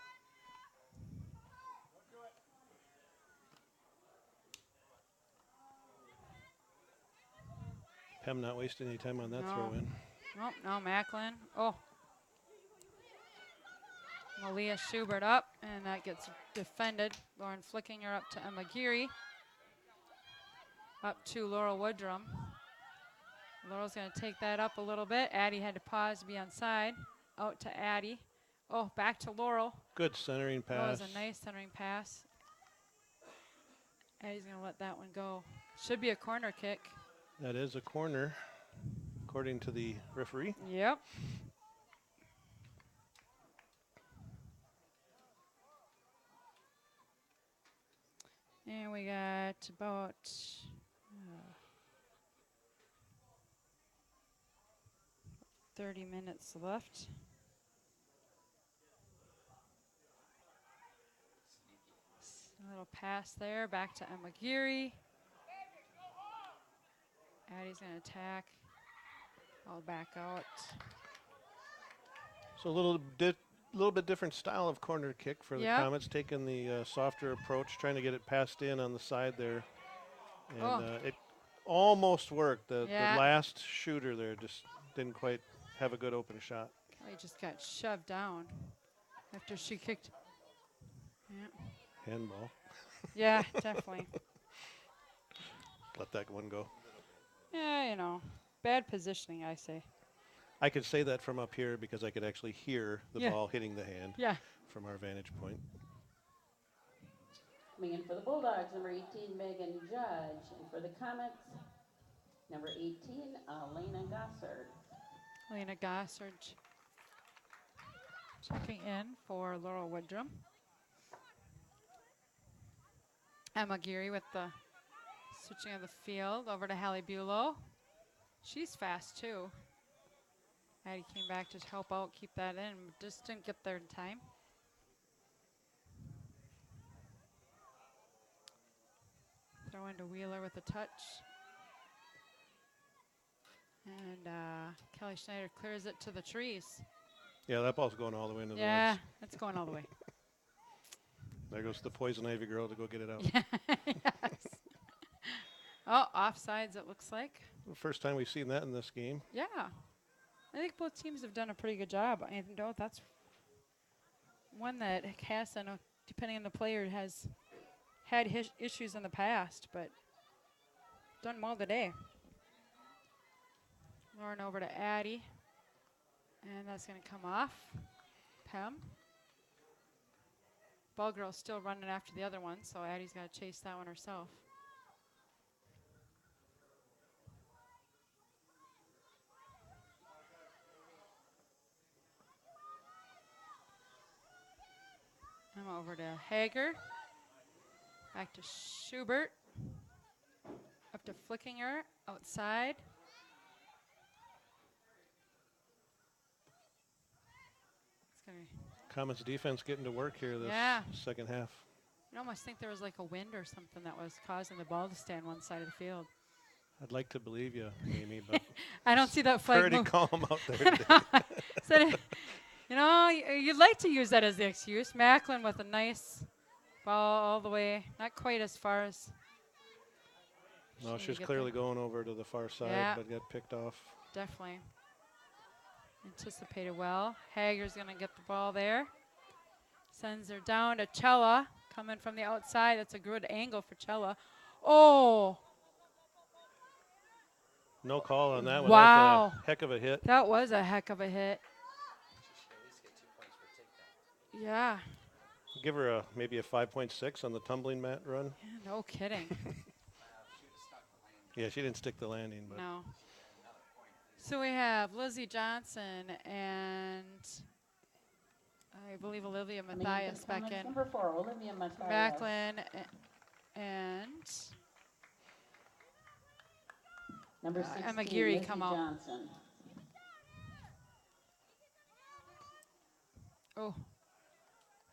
PEM not wasting any time on that No. throw in. Nope, no Macklin. Oh. Malia Schubert up, and that gets defended. Lauren Flickinger up to Emma Geary. Up to Laurel Woodrum. Laurel's going to take that up a little bit. Addie had to pause to be on side. Out to Addie. Oh, back to Laurel. Good centering That pass. was a nice centering pass. Addie's going to let that one go. Should be a corner kick. That is a corner, according to the referee. Yep. And we got about 30 minutes left. A little pass there, back to Emma Geary. Addie's going to attack. All back out. So a little bit different style of corner kick for the Yep. Comets, taking the softer approach, trying to get it passed in on the side there. And it almost worked. The Yeah. last shooter there just didn't quite have a good open shot. Kelly just got shoved down after she kicked. Yeah, Handball. yeah, definitely. Let that one go. Yeah, you know, bad positioning, I say. I could say that from up here because I could actually hear the Yeah. ball hitting the hand Yeah. from our vantage point. Coming in for the Bulldogs, number 18, Megan Judge. And for the Comets, number 18, Elena Gossard. Lena Gossard checking in for Laurel Woodrum. Emma Geary with the switching of the field over to Hallie Bulow. She's fast too. Addie came back to help out, keep that in, just didn't get there in time. Throw into Wheeler with a touch. And Kelly Schneider clears it to the trees. Yeah, that ball's going all the way into the Yeah, woods. it's going all the way. There goes the poison ivy girl to go get it out. Yes. Oh, offsides it looks like. First time we've seen that in this game. Yeah. I think both teams have done a pretty good job. And no, that's one that Cass, I know, depending on the player, has had issues in the past, but done well today. Lauren over to Addie. And that's going to come off. Pem. Ball girl's still running after the other one, so Addie's got to chase that one herself. I'm over to Hager. Back to Schubert. Up to Flickinger outside. It's going to Comets defense getting to work here this Yeah. second half. You almost think there was like a wind or something that was causing the ball to stay on one side of the field. I'd like to believe you, Amy, but I don't see that flag pretty move. calm out there today. So, you know, you'd like to use that as the excuse. Macklin with a nice ball all the way, not quite as far as. No, she she's get clearly there. going over to the far side, Yeah. but got picked off. Definitely anticipated well. Hager's going to get the ball there. Sends her down to Chella, coming from the outside. That's a good angle for Chella. Oh, No call on that one. Wow. That's a heck of a hit. that was a heck of a hit. She should at least get 2 points for takedown. Yeah, Give her maybe a 5.6 on the tumbling mat run. yeah, no kidding. She would have stuck the landing. Yeah, she didn't stick the landing, but No. So we have Lizzie Johnson and I believe Olivia Coming in for Matthias the back Comets, in. number 4, Olivia Matthias. Macklin and Number 16, Emma Geary Lizzie come out. Johnson. oh,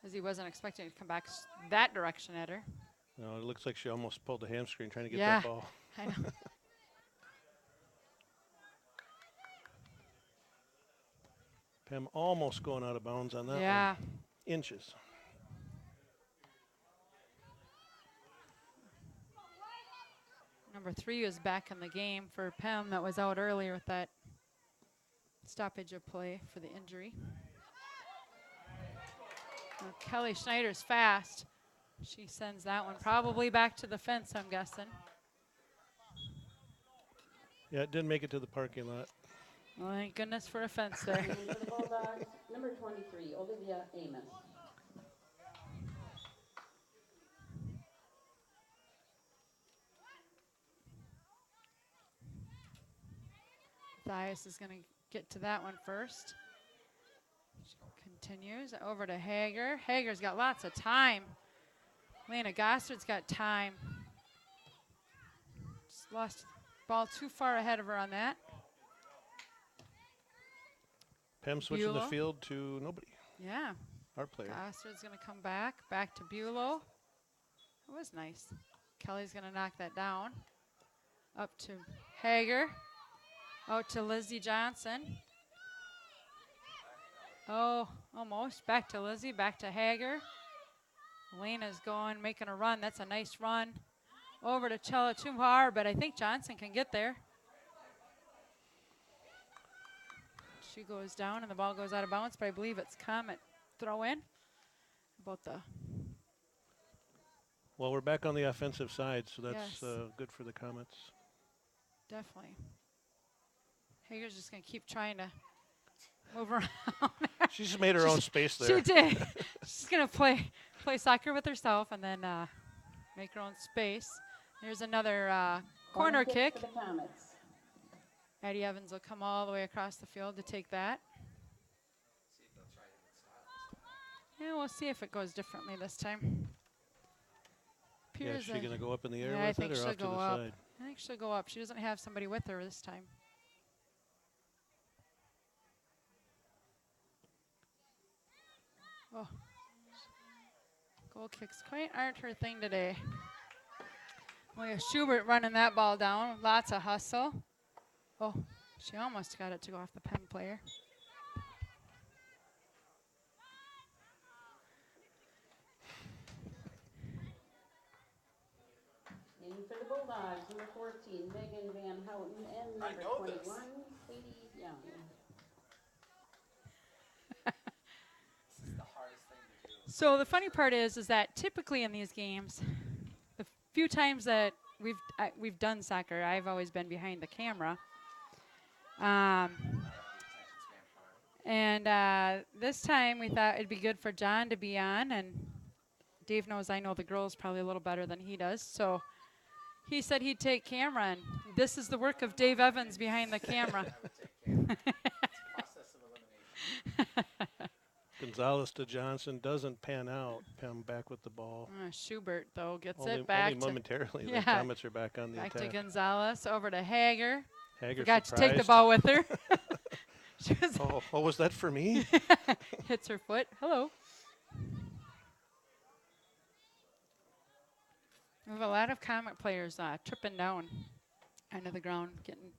as he wasn't expecting to come back that direction at her. no, it looks like she almost pulled the hamstring trying to get Yeah. that ball. I know. Pam almost going out of bounds on that Yeah. one. Inches. Number 3 is back in the game for Pem that was out earlier with that stoppage of play for the injury. Now Kelly Schneider's fast. She sends that one probably back to the fence, I'm guessing. Yeah, it didn't make it to the parking lot. Well, thank goodness for a fence there. And for the Bulldogs, number 23, Olivia Amos. Thias is going to get to that one first. Continues over to Hager. Hager's got lots of time. Lena Gossard's got time. Just lost the ball too far ahead of her on that. Pam switching the Buelow. field to nobody. Yeah. Our player. Gossard's going to come back. Back to Buelow. That was nice. Kelly's going to knock that down. Up to Hager. Out to Lizzie Johnson. Oh, almost. Back to Lizzie. Back to Hager. Lena's going, making a run. That's a nice run. Over to Chella Tumhar, but I think Johnson can get there. She goes down and the ball goes out of bounds, but I believe it's Comet throw in. About the Well, we're back on the offensive side, so that's Yes. good for the Comets. definitely. Hager's just going to keep trying to move around. She just made her own space there. She did. She's going to play soccer with herself and then make her own space. There's another corner kick. For the Comets. Addie Evans will come all the way across the field to take that. See if they'll try different style this time. Yeah, we'll see if it goes differently this time. Yeah, is Appears she that- going to go up in the air Yeah, I with think it or she'll off to go the up. side? I think she'll go up. She doesn't have somebody with her this time. Oh. Goal kicks quite aren't her thing today. Leah Schubert running that ball down. Lots of hustle. Oh, she almost got it to go off the Penn player. In for the Bulldogs, number 14, Megan Van Houten, and number know 21, this. Sadie Young. This is the hardest thing to do. So the funny part is that typically in these games, the few times that we've done soccer, I've always been behind the camera. And this time we thought it'd be good for John to be on, and Dave knows I know the girls probably a little better than he does, so he said he'd take camera, and this is the work of Dave Evans behind the camera. Process of elimination. Gonzalez to Johnson doesn't pan out. Pam back with the ball. Schubert though gets Only it back only to momentarily. Yeah. The Comets are back on the back to attack. Gonzalez over to Hager. Hager Forgot to take the surprised. ball with her. She was Oh, was that for me? hits her foot. Hello. We have a lot of Comet players tripping down under the ground, getting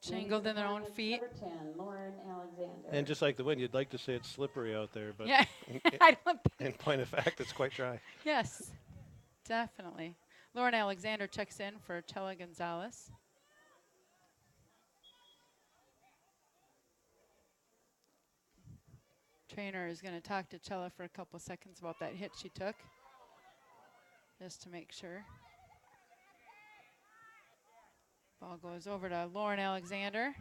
jangled in their own feet. Number 10, Lauren Alexander. And just like the wind, you'd like to say it's slippery out there, but Yeah, in, I don't think. in point of fact, it's quite dry. Yes, definitely. Lauren Alexander checks in for Chella Gonzalez. Trainer is going to talk to Chella for a couple seconds about that hit she took, just to make sure. Ball goes over to Lauren Alexander.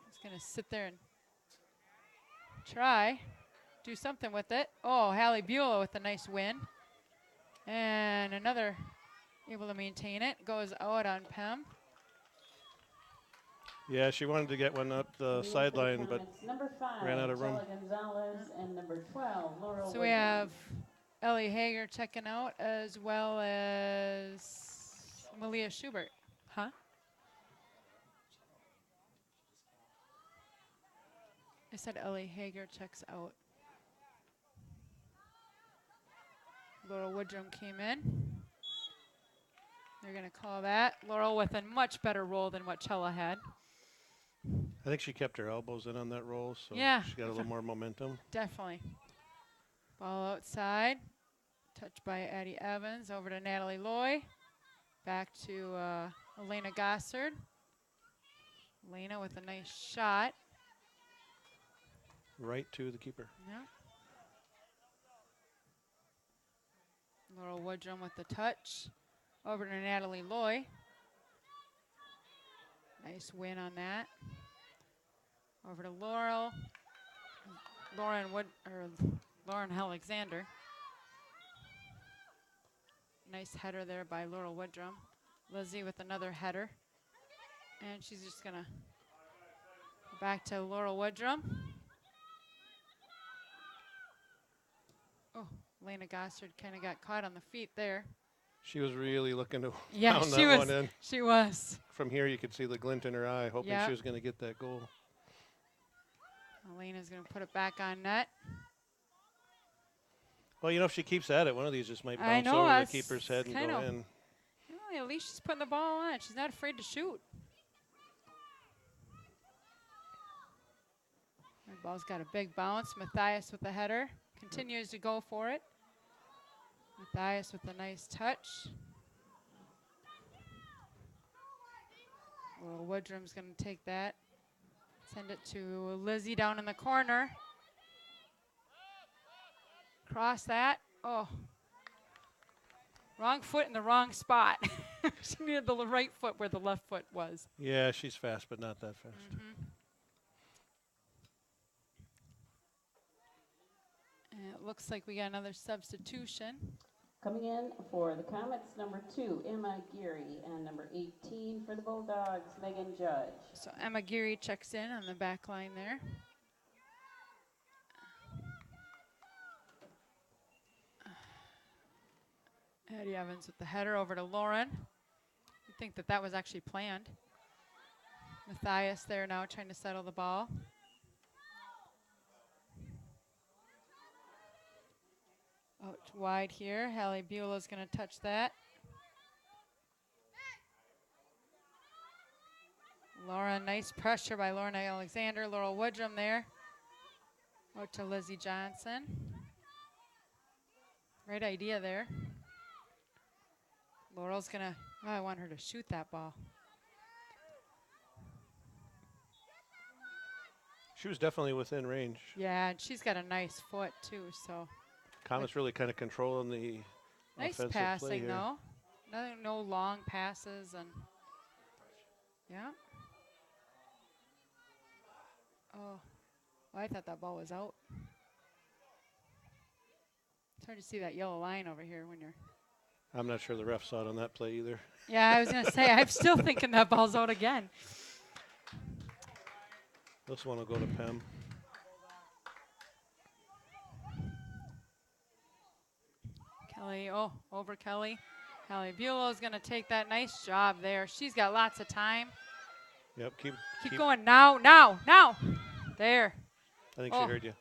He's going to sit there and try, do something with it. Oh, Hallie Buelow with a nice win. And another able to maintain it. Goes out on Pem. Yeah, she wanted to get one up the In for sideline, but Comets, number 5, ran out of room. Chella Gonzalez, and number 12, Laurel So we Woodman. have Ellie Hager checking out as well as Malia Schubert. Huh? I said Ellie Hager checks out. Laurel Woodrum came in. They're going to call that. Laurel with a much better roll than what Chella had. I think she kept her elbows in on that roll, so Yeah. she got a little more momentum. Definitely. Ball outside. Touched by Addie Evans. Over to Natalie Loy. Back to Elena Gossard. Elena with a nice shot. Right to the keeper. Yeah. Laurel Woodrum with the touch. Over to Natalie Loy. Nice win on that. Over to Laurel. Lauren Alexander. Nice header there by Laurel Woodrum. Lizzie with another header. And she's just going to go back to Laurel Woodrum. Oh, Lena Gossard kind of got caught on the feet there. She was really looking to Yeah, pound she that was. one in. She was. From here, you could see the glint in her eye, hoping Yep. she was going to get that goal. Elena's going to put it back on net. Well, you know, if she keeps at it, one of these just might I bounce know, over that's the keeper's head and kind go of- in. Well, at least she's putting the ball on. She's not afraid to shoot. The ball's got a big bounce. Matthias with the header. Continues to go for it. Matthias with a nice touch. Well, Woodrum's going to take that. Send it to Lizzie down in the corner. Cross that. Oh. Wrong foot in the wrong spot. She needed the right foot where the left foot was. Yeah, she's fast, but not that fast. And it looks like we got another substitution. Coming in for the Comets, number 2, Emma Geary, and number 18 for the Bulldogs, Megan Judge. So Emma Geary checks in on the back line there. Eddie Evans with the header over to Lauren. You think that that was actually planned. Matthias there now trying to settle the ball. Out wide here. Hallie Beulah's going to touch that. Laura, nice pressure by Lauren Alexander. Laurel Woodrum there. Out to Lizzie Johnson. Right idea there. Laurel's going to, I want her to shoot that ball. She was definitely within range. Yeah, and she's got a nice foot too, so. Comets really kind of controlling the Nice offensive play passing here. though. No long passes and, yeah. Oh, well, I thought that ball was out. It's hard to see that yellow line over here when you're. I'm not sure the ref saw it on that play either. Yeah, I was going to say, I'm still thinking that ball's out again. This one will go to Pem. Kelly, over Kelly. Hallie Beulah is going to take that. Nice job there. She's got lots of time. Yep, keep Keep going now, now, now. There. I think Oh. she heard you.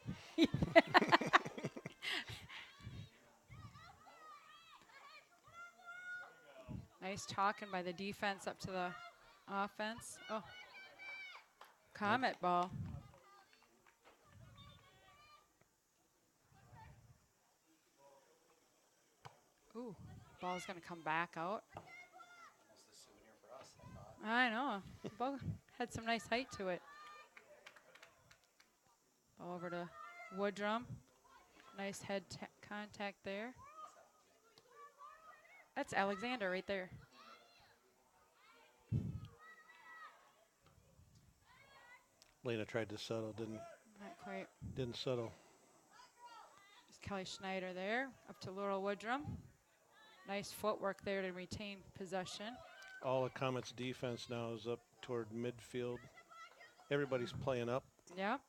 Nice talking by the defense up to the offense. Oh. Comet ball. Ooh, ball's going to come back out. Almost a souvenir for us, I thought. I know. Ball had some nice height to it. Ball over to Woodrum. Nice head contact there. That's Alexander right there. Lena tried to settle, Not quite. didn't settle. There's Kelly Schneider there. Up to Laurel Woodrum. Nice footwork there to retain possession. All of Comets defense now is up toward midfield. Everybody's playing up. Yep.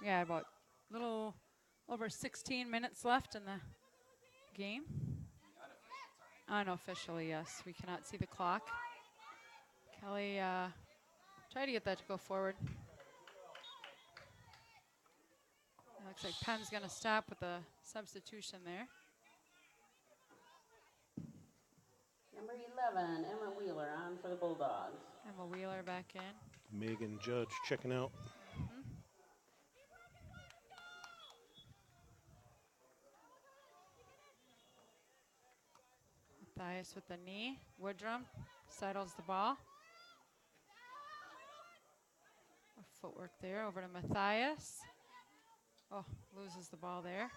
Yeah, about a little over 16 minutes left in the game. Unofficially, yes. We cannot see the clock. Kelly, try to get that to go forward. It looks like Penn's going to stop with a substitution there. Number 11, Emma Wheeler, on for the Bulldogs. Emma Wheeler back in. Megan Judge checking out. Matthias with the knee. Woodrum settles the ball. A footwork there over to Matthias. Oh, loses the ball there.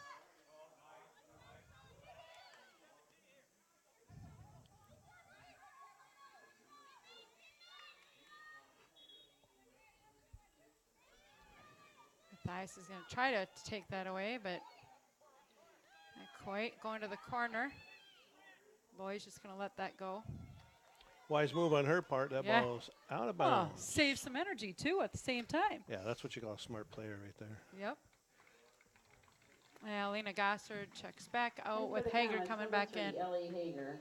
Matthias is going to try to take that away, but not quite. Going to the corner. Loy's just going to let that go. Wise move on her part. That Yeah. ball's out of Oh, bounds. save some energy, too, at the same time. Yeah, that's what you call a smart player right there. Yep. Yeah, Lena Gossard checks back out And for with the Hager Comets, coming number back 3, in. Ellie Hager.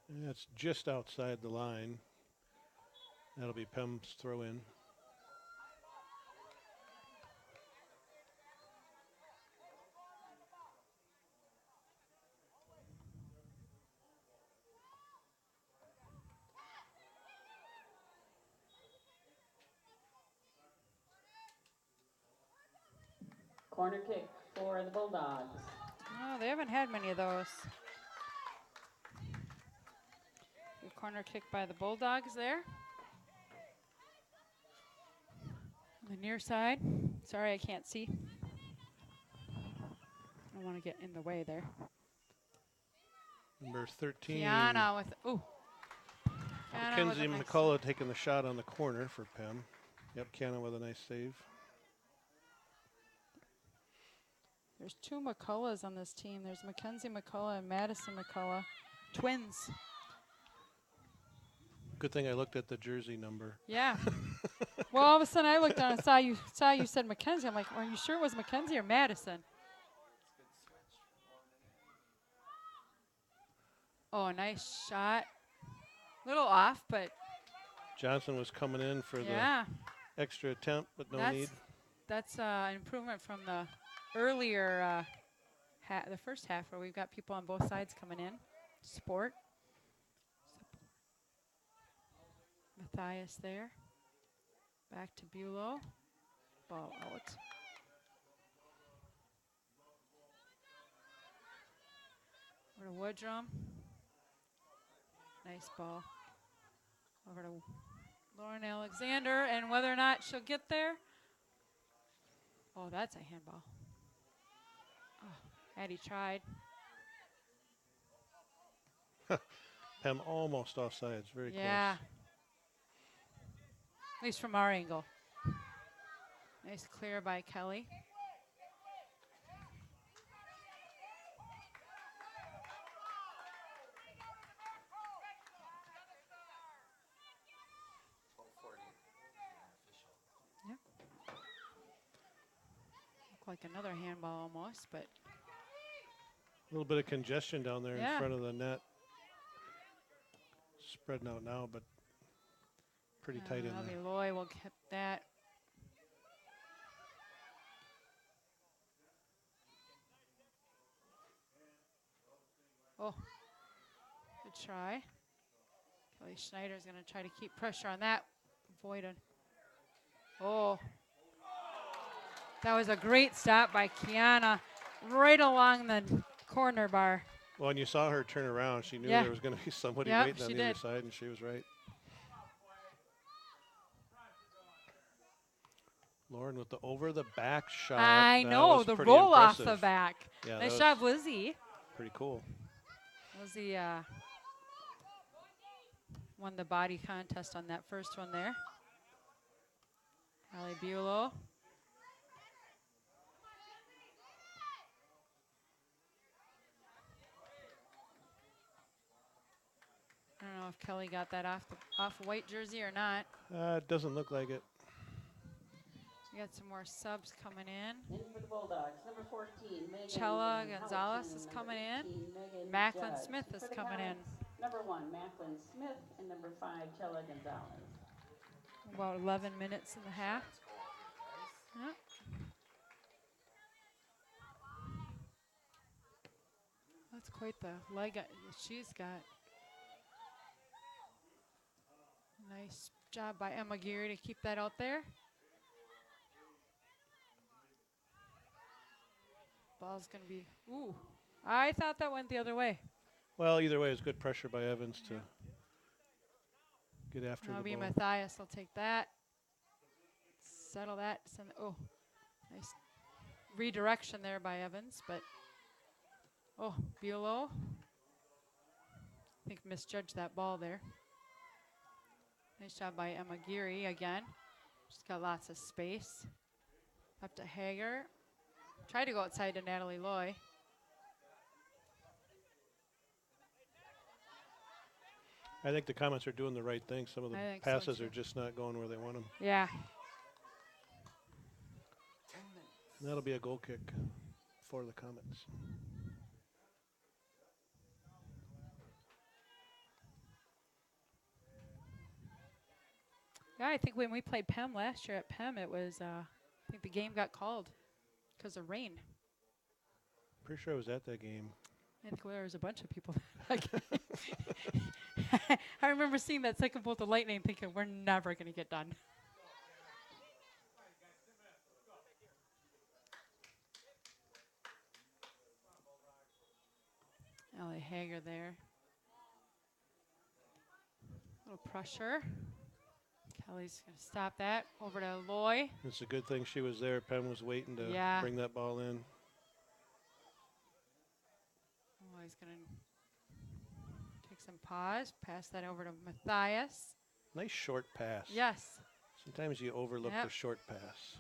And that's just outside the line. That'll be Pem's throw in. Corner kick for the Bulldogs. Oh, they haven't had many of those. Good corner kick by the Bulldogs there. On the near side. Sorry, I can't see. I don't want to get in the way there. Number 13. Kiana with, ooh. Kiana with Mackenzie a nice- McCullough taking the shot on the corner for Pem. Yep, Kiana with a nice save. There's 2 McCulloughs on this team. There's Mackenzie McCullough and Madison McCullough. Twins. Good thing I looked at the jersey number. Yeah. Well, all of a sudden I looked down and saw you said Mackenzie. I'm like, are you sure it was Mackenzie or Madison? Oh, nice shot. Little off, but Johnson was coming in for yeah. the extra attempt, but no That's need. That's an improvement from the earlier, the first half where we've got people on both sides coming in. Sport. Matthias there. Back to Bulow. Ball out. Over to Woodrum. Nice ball. Over to Lauren Alexander, and whether or not she'll get there. Oh, that's a handball. Oh, Addie tried. Pem almost offsides. Very Yeah. close. At least from our angle. Nice clear by Kelly. Yep. Look like another handball almost, but A little bit of congestion down there Yeah. in front of the net. Spreading out now, but pretty tight in Abby there. Loy will get that. Oh, good try. Kelly Schneider's going to try to keep pressure on that. Avoid it. Oh. That was a great stop by Kiana right along the corner bar. Well, and you saw her turn around. She knew Yeah. there was going to be somebody Yep, waiting on she the other did. side, and she was right. Lauren with the over-the-back shot. I That know, was the pretty roll off the impressive. back. Yeah, Nice that job, was Lizzie. pretty cool. Lizzie won the body contest on that first one there. Allie Bulow. I don't know if Kelly got that off a white jersey or not. It doesn't look like it. We got some more subs coming in. In for the Bulldogs, number 14, Megan Chella Houghton, Gonzalez is number coming in. 18, Megan Macklin Judge. Smith And is for the coming in. Comets, number 1, Macklin Smith, and number 5, Chella Gonzalez. About 11 minutes in the half. Yep. That's quite the leg she's got. Nice job by Emma Geary to keep that out there. Ball's going to be, ooh. I thought that went the other way. Well, either way, it was good pressure by Evans to get after That'll the be ball. Matthias will take that. Settle that. Send, oh, nice redirection there by Evans, but oh, Bulow. I think misjudged that ball there. Nice job by Emma Geary again. She's got lots of space. Up to Hager. Tried to go outside to Natalie Loy. I think the Comets are doing the right thing. Some of the I think so, passes too. are just not going where they want them. Yeah. And that'll be a goal kick for the Comets. Yeah, I think when we played Pem last year at Pem, it was, I think the game got called because of rain. Pretty sure I was at that game. I think there was a bunch of people. I remember seeing that second bolt of lightning thinking, we're never going to get done. Ellie Hager there. Little pressure. Kelly's going to stop that. Over to Loy. It's a good thing she was there. Penn was waiting to Yeah. bring that ball in. Loy's going to take some pause. Pass that over to Matthias. Nice short pass. Yes. Sometimes you overlook Yep. the short pass.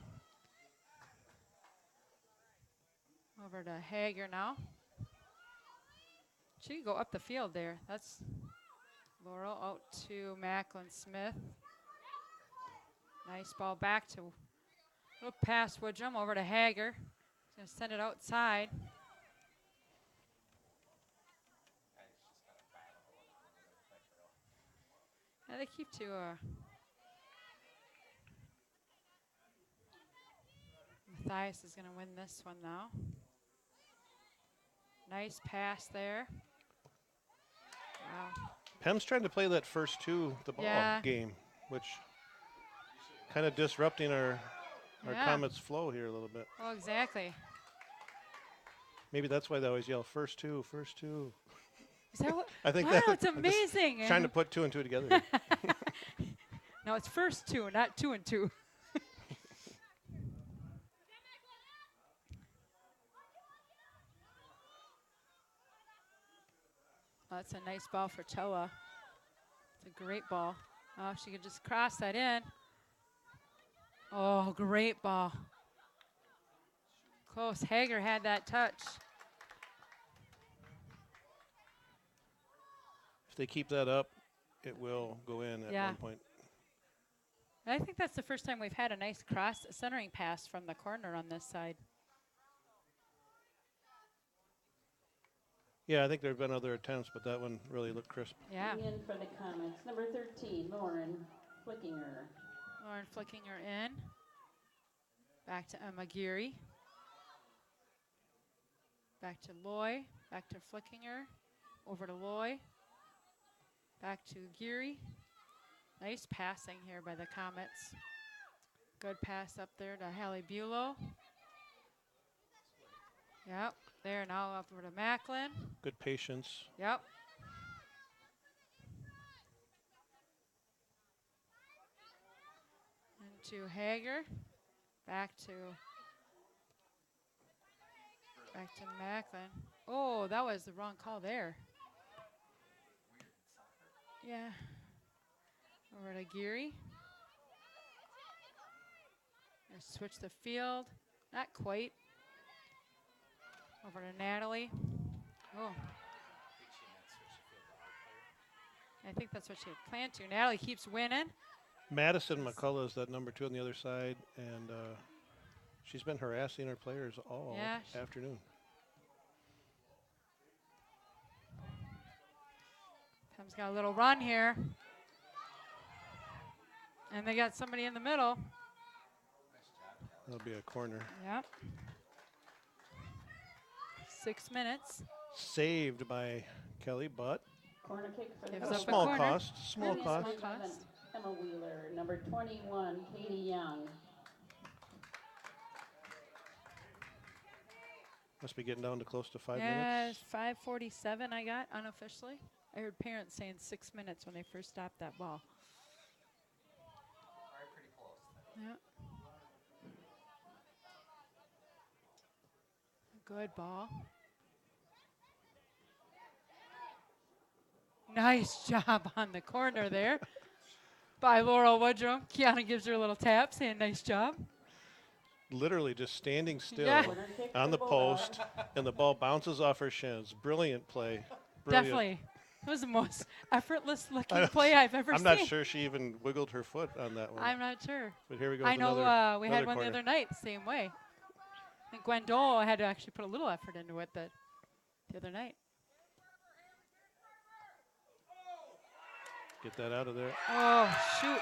Over to Hager now. She can go up the field there. That's Laurel out to Macklin Smith. Nice ball back to little pass Woodrum over to Hager. He's going to send it outside. Yeah, they keep to Matthias is going to win this one now. Nice pass there. Wow. Pem's trying to play that first the ball Yeah. game, which kind of disrupting our Yeah. Comets flow here a little bit. Oh, exactly. Maybe that's why they always yell first two, first two. Is that what? I think wow, that- it's I'm just amazing. Trying to put two and two together. No, it's first two, not 2 and 2. Oh, that's a nice ball for Choa. It's a great ball. Oh, if she could just cross that in. Oh, great ball. Close. Hager had that touch. If they keep that up, it will go in at Yeah. one point. I think that's the first time we've had a nice cross centering pass from the corner on this side. Yeah, I think there have been other attempts, but that one really looked crisp. Yeah. In for the Comets, number 13, Lauren Flickinger. Lauren flicking her in. Back to Emma Geary. Back to Loy. Back to flicking her. Over to Loy. Back to Geary. Nice passing here by the Comets. Good pass up there to Hallie Bulow. Yep. There now up over to Macklin. Good patience. Yep. Into Hager. Back to Macklin. Oh, that was the wrong call there. Yeah. Over to Geary. Gonna switch the field. Not quite. Over to Natalie. Oh. I think that's what she had planned to. Natalie keeps winning. Madison McCullough is that number 2 on the other side, and she's been harassing our players all Yeah, afternoon. Pem's got a little run here. And they got somebody in the middle. That'll be a corner. Yep. 6 minutes. Saved by Kelly, but Corner kick for the Gives at a up a Comets. small corner. cost. Small Number cost. 11, Emma Wheeler, number 21, Katie Young. Must be getting down to close to 5 Yeah, minutes. 5:47 I got unofficially. I heard parents saying 6 minutes when they first stopped that ball. Probably pretty close. Yeah. Good ball. Nice job on the corner there by Laurel Woodrum. Kiana gives her a little tap saying nice job. Literally just standing still Yeah. Corner kick on for the Bulldogs. post, and the ball bounces off her shins. Brilliant play. Brilliant. Definitely. It was the most effortless I looking know. play I've ever I'm seen. not sure she even wiggled her foot on that one. I'm not sure. But here we go. I with know another, we had another one corner. the other night the same way. I think Gwen Dole had to actually put a little effort into it the other night. Get that out of there. Oh, shoot.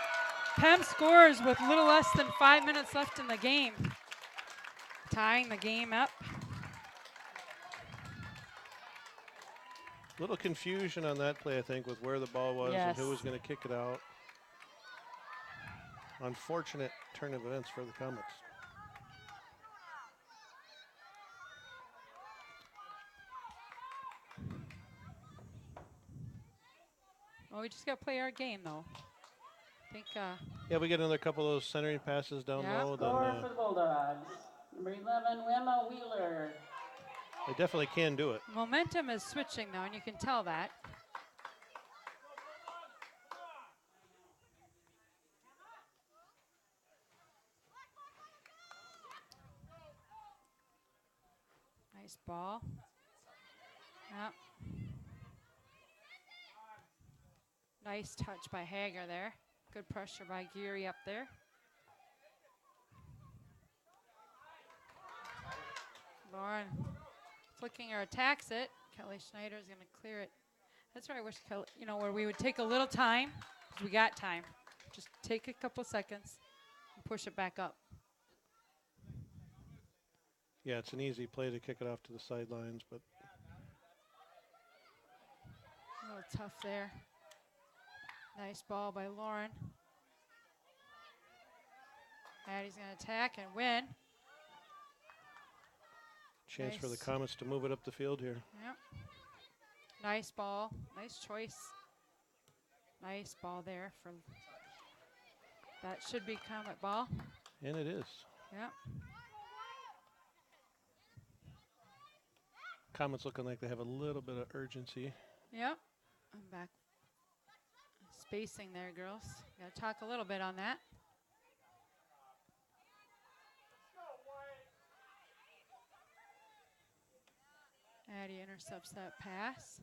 Pem scores with a little less than 5 minutes left in the game. Tying the game up. Little confusion on that play, I think, with where the ball was and who Yes. was going to kick it out. Unfortunate turn of events for the Comets. Well, we just got to play our game, though. I think, Yeah, we get another couple of those centering passes down Yeah. low. Then Score for the Bulldogs. Number 11, Wemma Wheeler. they definitely can do it. momentum is switching, though, and you can tell that. Nice ball. Yep. Nice touch by Hager there. Good pressure by Geary up there. Lauren flicking her attacks it. Kelly Schneider is going to clear it. That's where I wish, Kelly, where we would take a little time, 'cause we got time. Just take a couple seconds and push it back up. Yeah, it's an easy play to kick it off to the sidelines, but A little tough there. Nice ball by Lauren. Addie's going to attack and win. chance for the Nice. Comets to move it up the field here. Yep. Nice ball. Nice choice. Nice ball there for that should be Comet ball. And it is. Yep. Comets looking like they have a little bit of urgency. Yep. I'm back. Spacing there, girls. Got to talk a little bit on that. Addie intercepts that pass.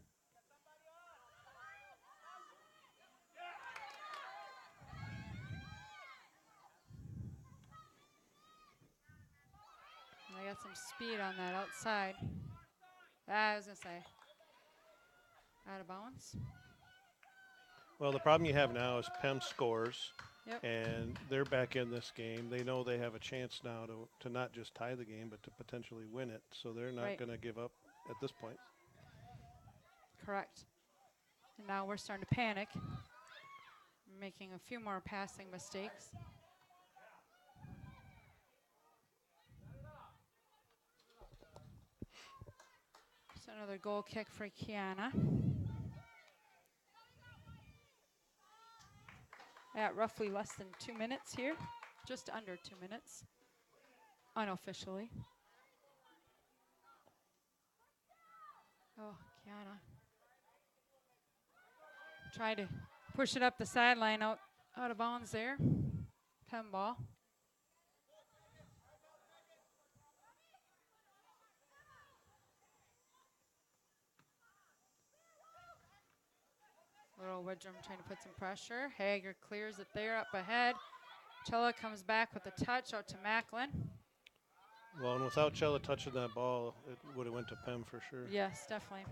And I got some speed on that outside. I was going to say, out of bounds. Well, the problem you have now is Pem scores, Yep. and they're back in this game. They know they have a chance now to not just tie the game, but to potentially win it. So they're not Right. going to give up at this point. Correct. And now we're starting to panic. Making a few more passing mistakes. So another goal kick for Kiana. At roughly less than 2 minutes here. Just under 2 minutes. Unofficially. Oh, Kiana. Try to push it up the sideline, out of bounds there. Pem ball. Little Woodrum trying to put some pressure. Hager clears it there up ahead. Chella comes back with a touch out to Macklin. Well, and without Chella touching that ball, it would have went to Pem for sure. Yes, definitely.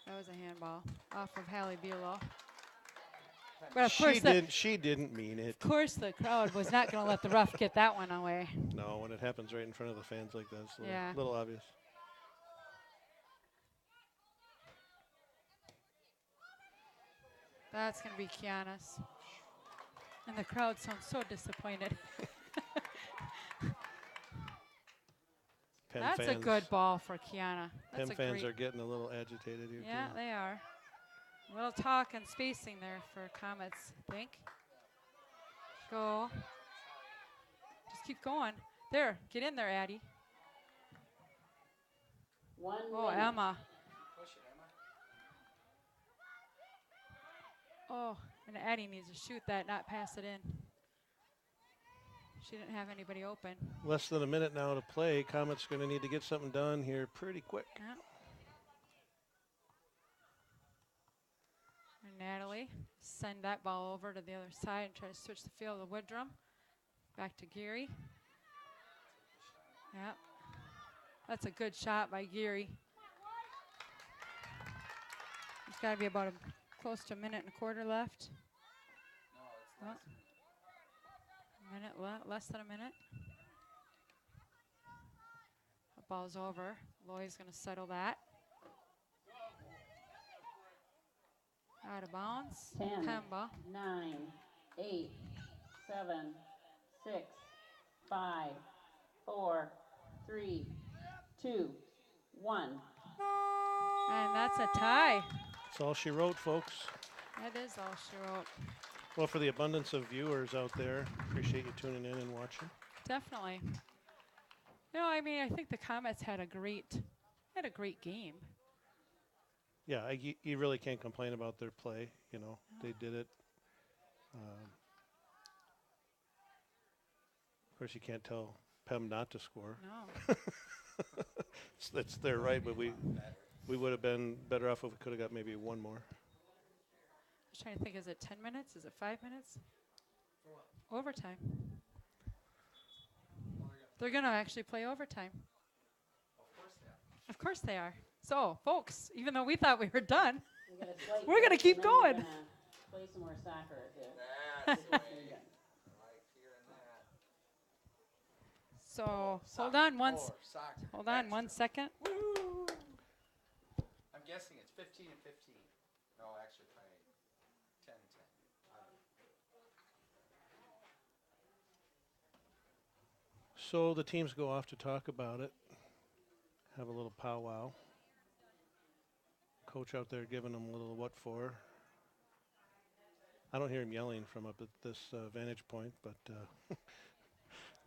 That was a handball off of Hallie Bulow. But of course, She didn't mean it. of course, the crowd was not going to let the ref get that one away. No, when it happens right in front of the fans like that, it's a little, Yeah. little obvious. That's going to be Kiana's. And the crowd sounds so disappointed. Penn That's a fans, good ball for Kiana. Penn That's a fans great. are getting a little agitated here. Yeah, too. they are. A little talk and spacing there for Comets, I think. go. Just keep going. There, get in there, Addie. 1 Oh, minute. Emma. Push it, Emma. Oh, and Addie needs to shoot that, not pass it in. She didn't have anybody open. Less than a minute now to play. Comet's going to need to get something done here pretty quick. Yeah. And Natalie, send that ball over to the other side and try to switch the field to Woodrum. Back to Geary. Yep. That's a good shot by Geary. It's got to be about close to a minute and a quarter left. No, it's Oh. less. Less than a minute. The ball's over. Lloyd's going to settle that. Out of bounds. 10, Pemba. 9, 8, 7, 6, 5, 4, 3, 2, 1. And that's a tie. That's all she wrote, folks. That is all she wrote. Well, for the abundance of viewers out there, appreciate you tuning in and watching. Definitely. No, I mean, I think the Comets had a great game. Yeah, you really can't complain about their play. You know, they did it. Of course, you can't tell Pem not to score. No. That's their right, but we would have been better off if we could have got maybe one more. I was trying to think, is it 10 minutes? Is it 5 minutes? Overtime. They're going to actually play overtime. Of course they are. So, folks, even though we thought we were done, We got a slight We're gonna break, keep and then we're going. gonna Play some more soccer. That's the way. I like hearing that. so hold on Four, soccer. hold on 1 second. Woo! I'm guessing it's 15 and 15. No, actually, probably 10 and 10. I don't know. So the teams go off to talk about it, have a little powwow. Coach out there giving them a little what for. I don't hear him yelling from up at this vantage point, but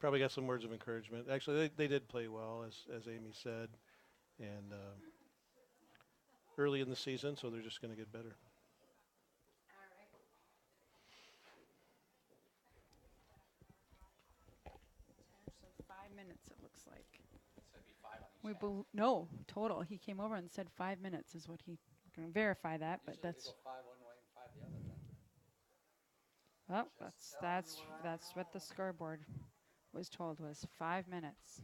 probably got some words of encouragement. Actually, they did play well, as Amy said, and early in the season, so they're just going to get better. So 5 minutes, it looks like. So it'd be 5 on each half. No, total. He came over and said 5 minutes is what he can verify that, but Usually that's they go 5 one way and 5 the other. well, that's what the scoreboard was told was 5 minutes.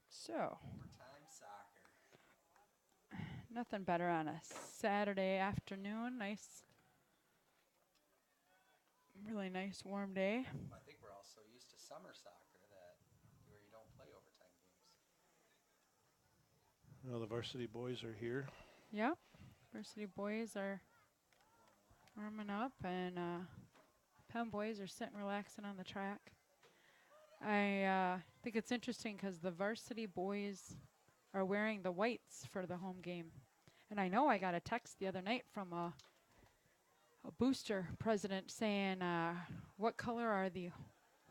So Overtime soccer. nothing better on a Saturday afternoon. Really nice warm day. I think we're all so used to summer soccer that where you don't play overtime games. Well, the varsity boys are here. Yep. Varsity boys are warming up, and Penn boys are sitting relaxing on the track. I think it's interesting because the varsity boys are wearing the whites for the home game. And I know I got a text the other night from a booster president saying, what color are the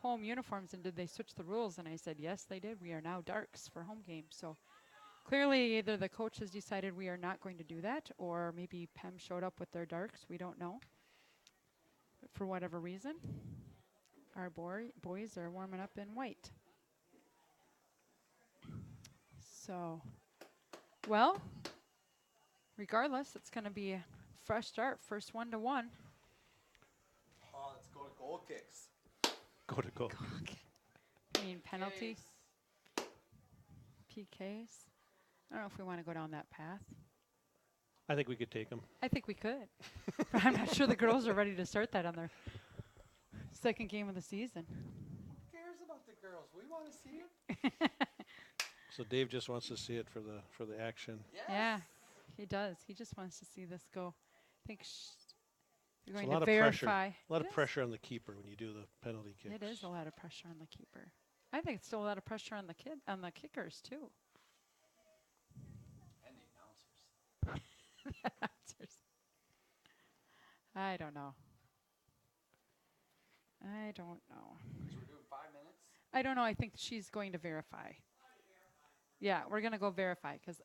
home uniforms and did they switch the rules? And I said, yes, they did. We are now darks for home games. So clearly either the coaches decided we are not going to do that or maybe Pem showed up with their darks. We don't know. But for whatever reason, our boys are warming up in white. So, well, regardless, it's going to be a fresh start, first 1-1. Oh, let's go to goal kicks. Go to goal. I mean, penalty, PKs. I don't know if we want to go down that path. I think we could take them. I think we could. But I'm not sure the girls are ready to start that on their second game of the season. Who cares about the girls? We want to see it. So Dave just wants to see it for the action. Yes. Yeah, he does. He just wants to see this go. I think you're It's going a lot to of pressure. verify. A lot It of is. pressure on the keeper when you do the penalty kicks. It is a lot of pressure on the keeper. I think it's still a lot of pressure on the kickers too. And the announcers. I don't know. I don't know. So we're doing 5 minutes. I don't know. I think she's going to verify. Yeah, we're going to go verify because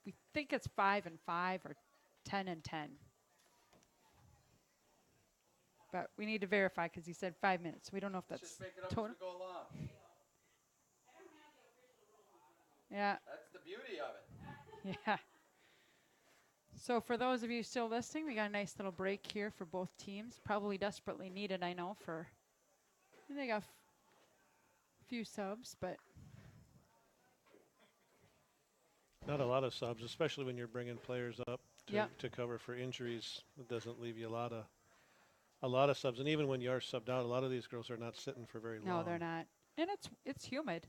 we think it's 5 and 5 or 10 and 10. But we need to verify because he said 5 minutes. We don't know if Let's that's just make it up total. as we go along. Yeah, That's the beauty of it. yeah. So for those of you still listening, we got a nice little break here for both teams. Probably desperately needed, I know, for they got a few subs, but Not a lot of subs, especially when you're bringing players up to, Yep. to cover for injuries. It doesn't leave you a lot of subs. And even when you are subbed out, a lot of these girls are not sitting for very long. no, they're not. And it's humid.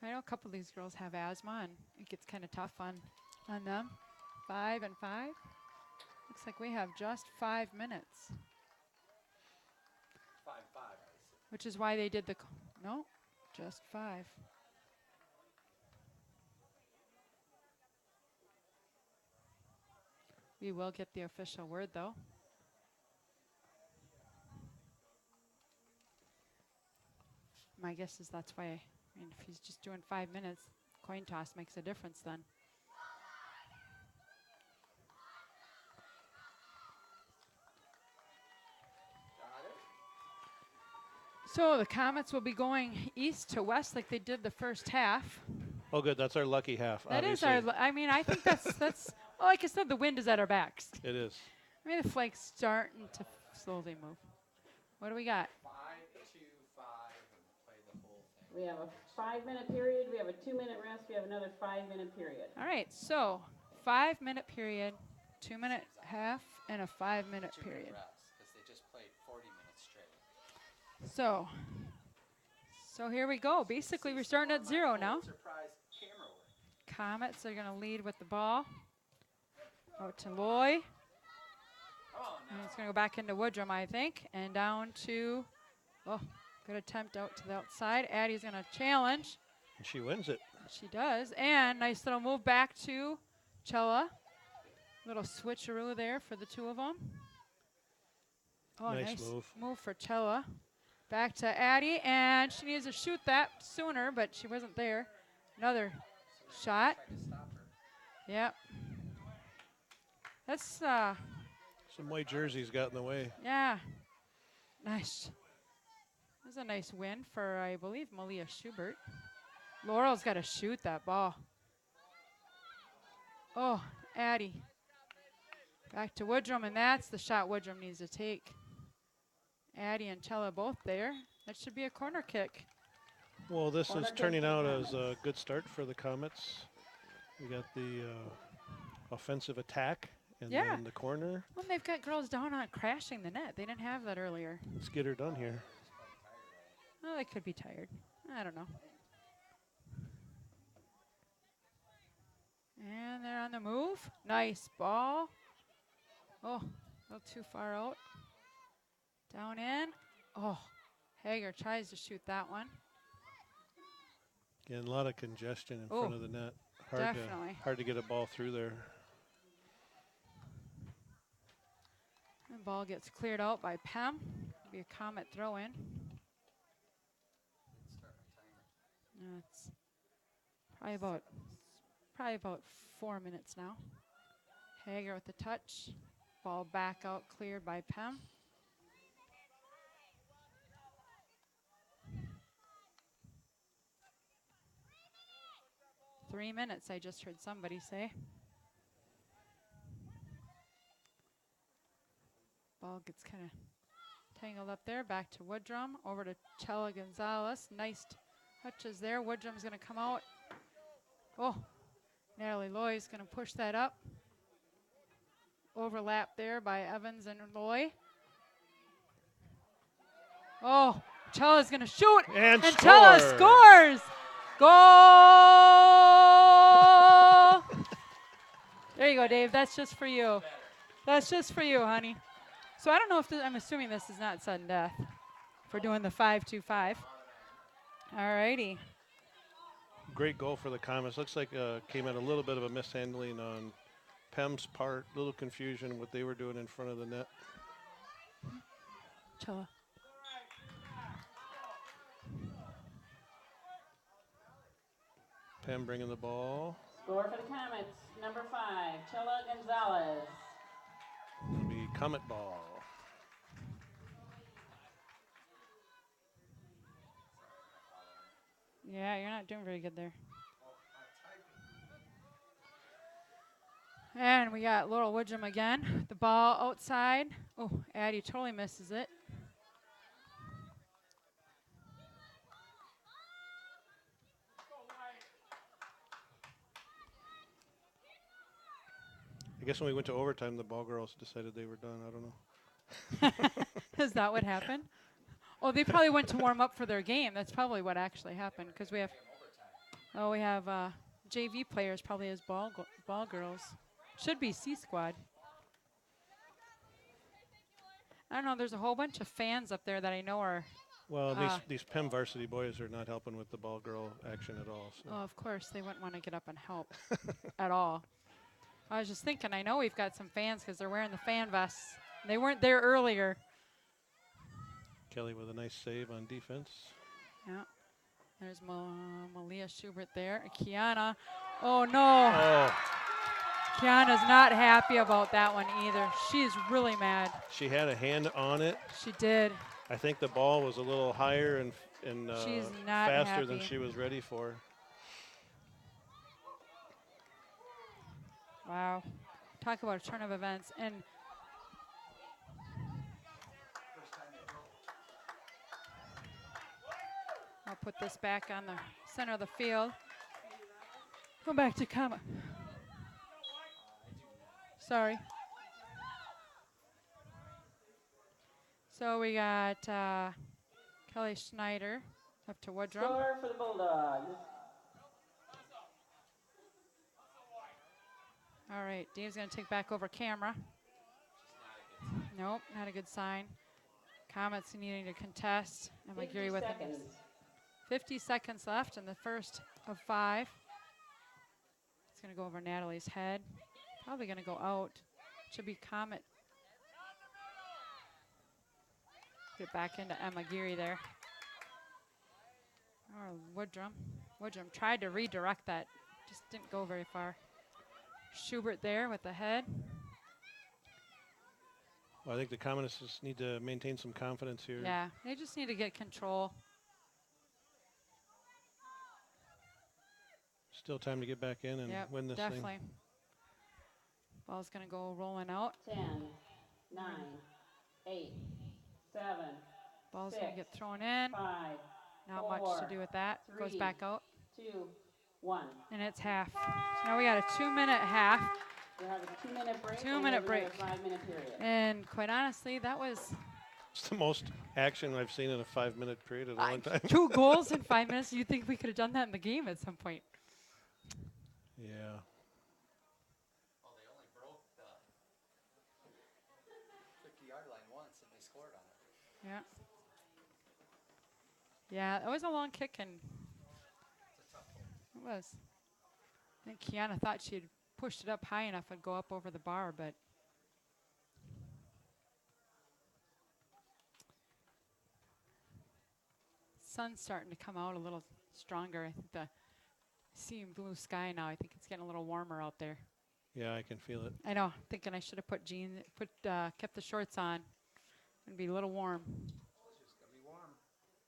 I know a couple of these girls have asthma, and it gets kind of tough on them. 5 and 5. Looks like we have just 5 minutes, 5-5. which is why they did the no, just 5. We will get the official word though. My guess is that's why. I mean, if he's just doing 5 minutes, coin toss makes a difference then. Got it. So the Comets will be going east to west like they did the first half. Oh, good. That's our lucky half. That is obviously. our. I mean, I think that's well, like I said, the wind is at our backs. It is. I mean, the flag's starting to slowly move. What do we got? 5-2-5 and play the whole thing. We have a 5-minute period, we have a 2-minute rest, we have another 5-minute period. All right, so 5-minute period, 2-minute half, and a 5-minute 2 period. minute rest because they just played 40 minutes straight. So here we go. Basically, we're starting at 0 now. Surprise camera work. Comets are going to lead with the ball. Out to Loy. Oh, And no. it's going to go back into Woodrum, I think. And down to, oh, good attempt out to the outside. Addie's going to challenge. And she wins it. She does. And nice little move back to Chella. Little switcheroo there for the two of them. Oh, Nice move. move for Chella. Back to Addie, and she needs to shoot that sooner, but she wasn't there. Another shot. Tried to stop her. Yep. That's, Some white jerseys got in the way. yeah. Nice. That was a nice win for, I believe, Malia Schubert. Laurel's got to shoot that ball. Oh, Addie. Back to Woodrum, and that's the shot Woodrum needs to take. Addie and Chella both there. That should be a corner kick. Well, this Corner is kick turning for the out as a Comets. good start for the Comets. We got the offensive attack and Yeah. then the corner. Well, they've got girls down on crashing the net. They didn't have that earlier. Let's get her done here. Oh, they could be tired. I don't know. And they're on the move. Nice ball. Oh, a little too far out. Down in. Oh, Hager tries to shoot that one. Again, a lot of congestion in Oh, front of the net. definitely. Hard to get a ball through there. And ball gets cleared out by Pem. Be a Comet throw in. Start my timer. It's probably about 4 minutes now. Hager with the touch. Ball back out, cleared by Pem. Three minutes, I just heard somebody say. Ball gets kind of tangled up there. Back to Woodrum. Over to Chella Gonzalez. Nice touches there. Woodrum's going to come out. Oh, Natalie Loy's going to push that up. Overlap there by Evans and Loy. Oh, Chella's going to shoot. And Chella score. scores. Goal! There you go, Dave. That's just for you. That's just for you, honey. So I don't know if I'm assuming this is not sudden death for doing the 5-2-5. All righty. Great goal for the Comets. Looks like came at a little bit of a mishandling on Pem's part. A little confusion what they were doing in front of the net. Chella. Pam bringing the ball. Score for the Comets, number 5, Chela Gonzalez. It'll be Comet ball. Yeah, you're not doing very good there. And we got Laurel Woodrum again. The ball outside. Oh, Addie totally misses it. I guess when we went to overtime, the ball girls decided they were done. I don't know. Is that what happened? Oh, they probably went to warm up for their game. That's probably what actually happened because we have JV players probably as ball girls. Should be C squad. I don't know. There's a whole bunch of fans up there that I know are. Well, these Pem varsity boys are not helping with the ball girl action at all. So. Oh, of course they wouldn't want to get up and help at all. I was just thinking. I know we've got some fans because they're wearing the fan vests. They weren't there earlier. Kelly with a nice save on defense. Yeah. There's Malia Schubert there. Kiana. Oh, no. Oh, Kiana's not happy about that one either. She's really mad. she had a hand on it. She did. I think the ball was a little higher and She's not faster than happy. she was ready for. Wow. Talk about a turn of events. And I'll put this back on the center of the field. Go back to Kama. Sorry. So we got Kelly Schneider up to Woodrum. Score for the Bulldogs. All right, Dave's going to take back over camera. Nope, not a good sign. Comets needing to contest. Emma 50 Geary with it. seconds. 50 seconds left in the first of 5. It's going to go over Natalie's head. Probably going to go out. Should be Comet. Get back into Emma Geary there. Or Woodrum. Woodrum tried to redirect that. Just didn't go very far. Schubert there with the head. Well, I think the Communists just need to maintain some confidence here. Yeah, they just need to get control. Still time to get back in and Yep, win this definitely. thing. Ball's going to go rolling out. 10, 9, 8, 7, Ball's going to 6, get thrown in. 5, Not much 4, to do with that. Goes 3, back out. 2, 1. And it's half. So now we got a 2-minute half. We'll have a 2-minute break. 2-minute and break. A 5-minute period. And quite honestly, that was It's the most action I've seen in a 5-minute period at one time. 2 goals in 5 minutes. You'd think we could have done that in the game at some point. Yeah. Well, they only broke the 50-yard line once, and they scored on it. Yeah. Yeah, it was a long kick, and it was. I think Kiana thought she had pushed it up high enough and go up over the bar, but sun's starting to come out a little stronger. I think the seeing blue sky now. I think it's getting a little warmer out there. Yeah, I can feel it. I know. Thinking I should have put kept the shorts on. It'd be a little warm. It's just gonna be warm.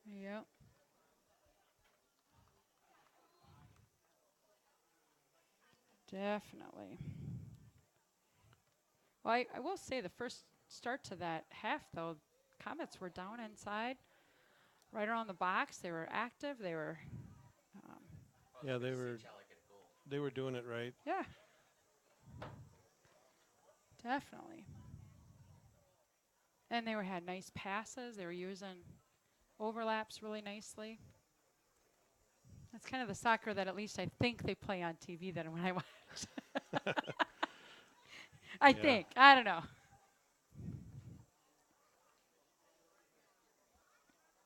Yep. Definitely. Well, I will say the first start to that half, though, Comets were down inside, right around the box. They were active. They were, Yeah, they were doing it right. yeah, definitely. And they had nice passes. They were using overlaps really nicely. That's kind of the soccer that at least I think they play on TV than when I watch. I think. I don't know.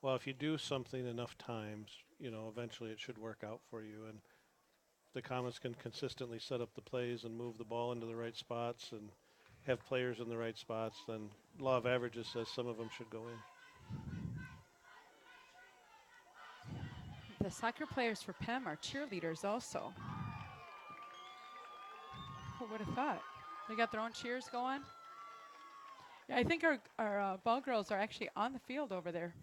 Well, if you do something enough times, you know, eventually it should work out for you. And the Comets can consistently set up the plays and move the ball into the right spots and have players in the right spots, then law of averages says some of them should go in. The soccer players for PEM are cheerleaders also. Who would have thought? They got their own cheers going. Yeah, I think our ball girls are actually on the field over there.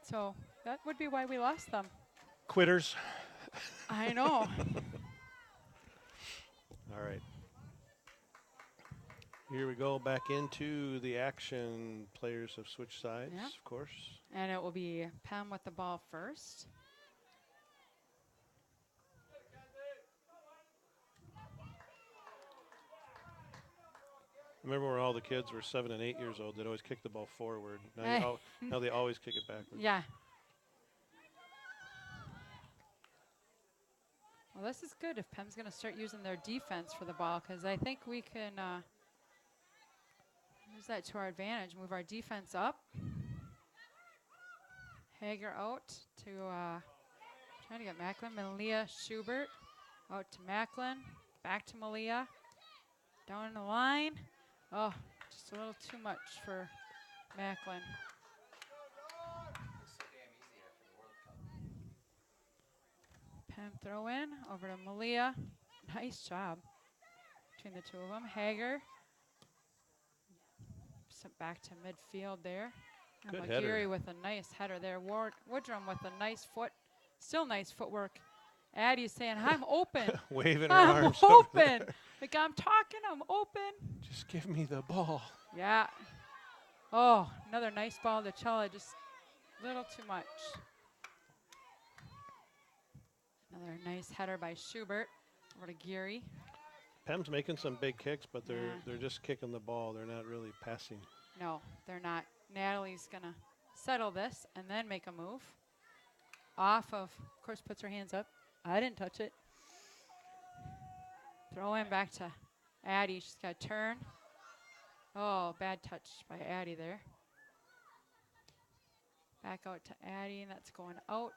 So that would be why we lost them. Quitters. I know. All right. Here we go back into the action. Players have switched sides, Yeah. of course. And it will be Pam with the ball first. Remember when all the kids were 7 and 8 years old, they'd always kick the ball forward. Now, Eh. now they always kick it backwards. Yeah. Well, this is good if Pem's going to start using their defense for the ball, because I think we can use that to our advantage. Move our defense up. Hager out to, trying to get Macklin. Malia Schubert out to Macklin. Back to Malia. Down the line. Oh, just a little too much for Macklin. It's so damn easy after the World Cup. Pem throw in over to Malia. Nice job between the two of them. Hager. Sent back to midfield there. And Good header. McGeary with a nice header there. Woodrum with a nice still nice footwork. Addie's saying, I'm open. Waving her I'm arms. over open. there. Like, I'm talking, I'm open. Just give me the ball. Yeah. Oh, another nice ball to Chella. Just a little too much. Another nice header by Schubert over to Geary. Pem's making some big kicks, but Yeah. they're just kicking the ball. They're not really passing. No, they're not. Natalie's going to settle this and then make a move. Of course, puts her hands up. I didn't touch it. Throw in back to Addie. She's got to turn. Oh, bad touch by Addie there. Back out to Addie, and that's going out.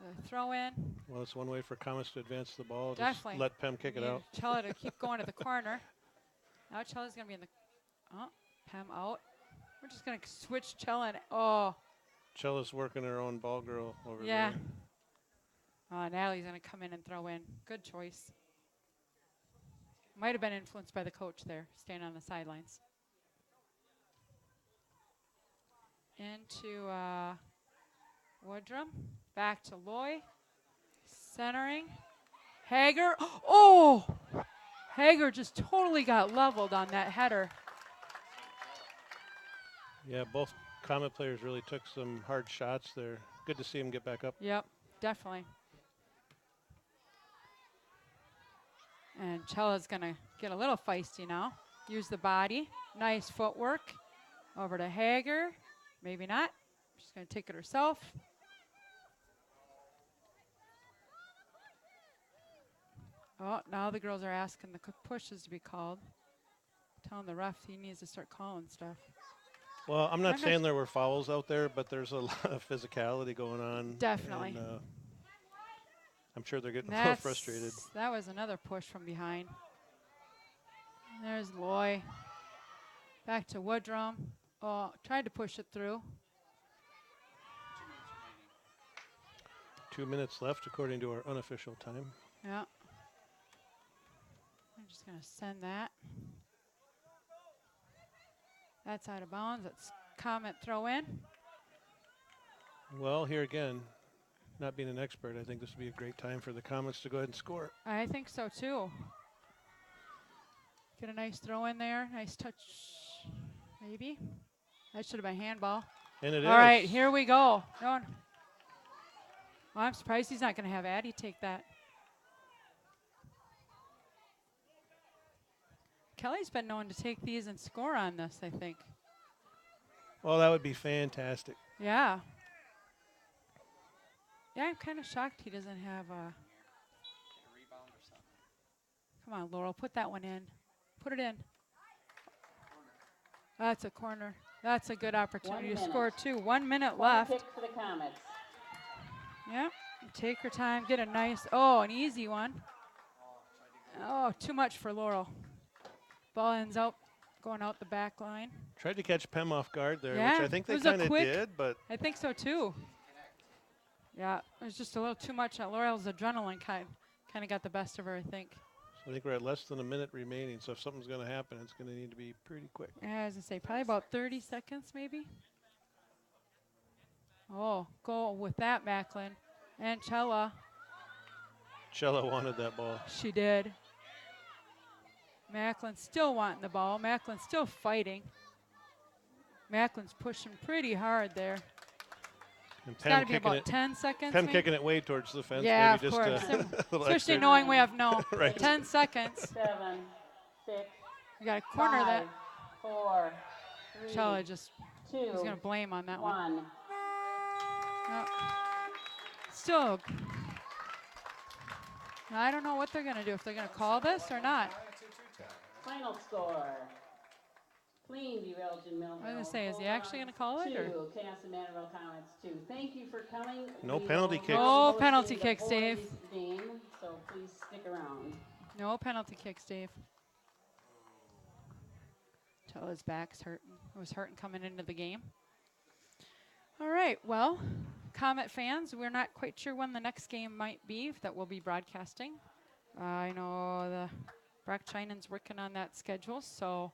The throw in. Well, it's one way for Comets to advance the ball. Definitely. Just let Pem kick it Need out. Chella to keep going to the corner. Now Chella's going to be in the. Oh, Pem out. We're just going to switch Chella. And, oh, Chella's working her own ball girl over yeah. there. Natalie's going to come in and throw in. Good choice. Might have been influenced by the coach there, staying on the sidelines. Into Woodrum. Back to Loy. Centering. Hager. Oh! Hager just totally got leveled on that header. Yeah, both Comet players really took some hard shots there. Good to see them get back up. Yep, definitely. And Chella's going to get a little feisty now. Use the body. Nice footwork. Over to Hager. Maybe not. She's going to take it herself. Oh, now the girls are asking the pushes to be called. Telling the ref he needs to start calling stuff. Well, I'm not I'm not saying there were fouls out there, but there's a lot of physicality going on. Definitely. And, I'm sure they're getting a little frustrated. That was another push from behind. And there's Loy. Back to Woodrum. Oh, tried to push it through. 2 minutes left, according to our unofficial time. Yeah. I'm just going to send that. That's out of bounds. That's Comet throw in. Well, here again, not being an expert, I think this would be a great time for the Comets to go ahead and score. I think so too. Get a nice throw in there. Nice touch. Maybe. That should have been handball. And it is. All right, here we go. Well, I'm surprised he's not going to have Addie take that. Kelly's been known to take these and score on this, I think. Well, that would be fantastic. Yeah. Yeah, I'm kind of shocked he doesn't have a. Get a rebound or something. Come on, Laurel, put that one in. Put it in. That's a corner. That's a good opportunity to 1 minute. score too. 1 minute Corner left. kick for the Comets. Yep. Take her time. Get a nice. Oh, an easy one. Oh, too much for Laurel. Ball ends up going out the back line. Tried to catch Pem off guard there, Yeah, which I think it they was a kind of quick- did, but I think so too. Yeah, it was just a little too much. L'Oreal's adrenaline kind of got the best of her, I think. So I think we're at less than a minute remaining. So if something's going to happen, it's going to need to be pretty quick. Yeah, I was gonna say probably about 30 seconds, maybe. Oh, go with that, Macklin. And Chella, Chella wanted that ball. she did. Macklin still wanting the ball. Macklin still fighting. Macklin's pushing pretty hard there. And It's got to be about 10 seconds. Penn maybe? kicking it way towards the fence. Yeah, maybe of just course. a little Especially extra. knowing we have no Right. 10 seconds. 7, 6, You got to corner 5, that. 4, 3, Chella just 2, was going to blame on that one. 1. Oh. Still, I don't know what they're going to do, if they're going to call this or not. Final score. Plainview Elgin Millville. I was going to say, is he actually going to call it? 2, Or? Castle Manderville Comets 2. Thank you for coming. No We penalty will kicks. No go penalty to the kicks, Dave. boys' Game, so please stick around. No penalty kicks, Dave. Chella's back's hurting. It was hurting coming into the game. All right, well, Comet fans, we're not quite sure when the next game might be that we'll be broadcasting. I know the Brock Chinan's working on that schedule, so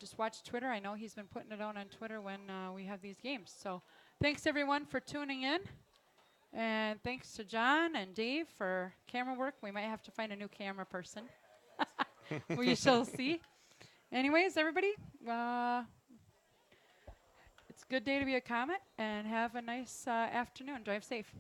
just watch Twitter. I know he's been putting it out on Twitter when we have these games. So thanks, everyone, for tuning in. And thanks to John and Dave for camera work. We might have to find a new camera person. We shall see. Anyways, everybody, it's a good day to be a Comet, and have a nice afternoon. Drive safe.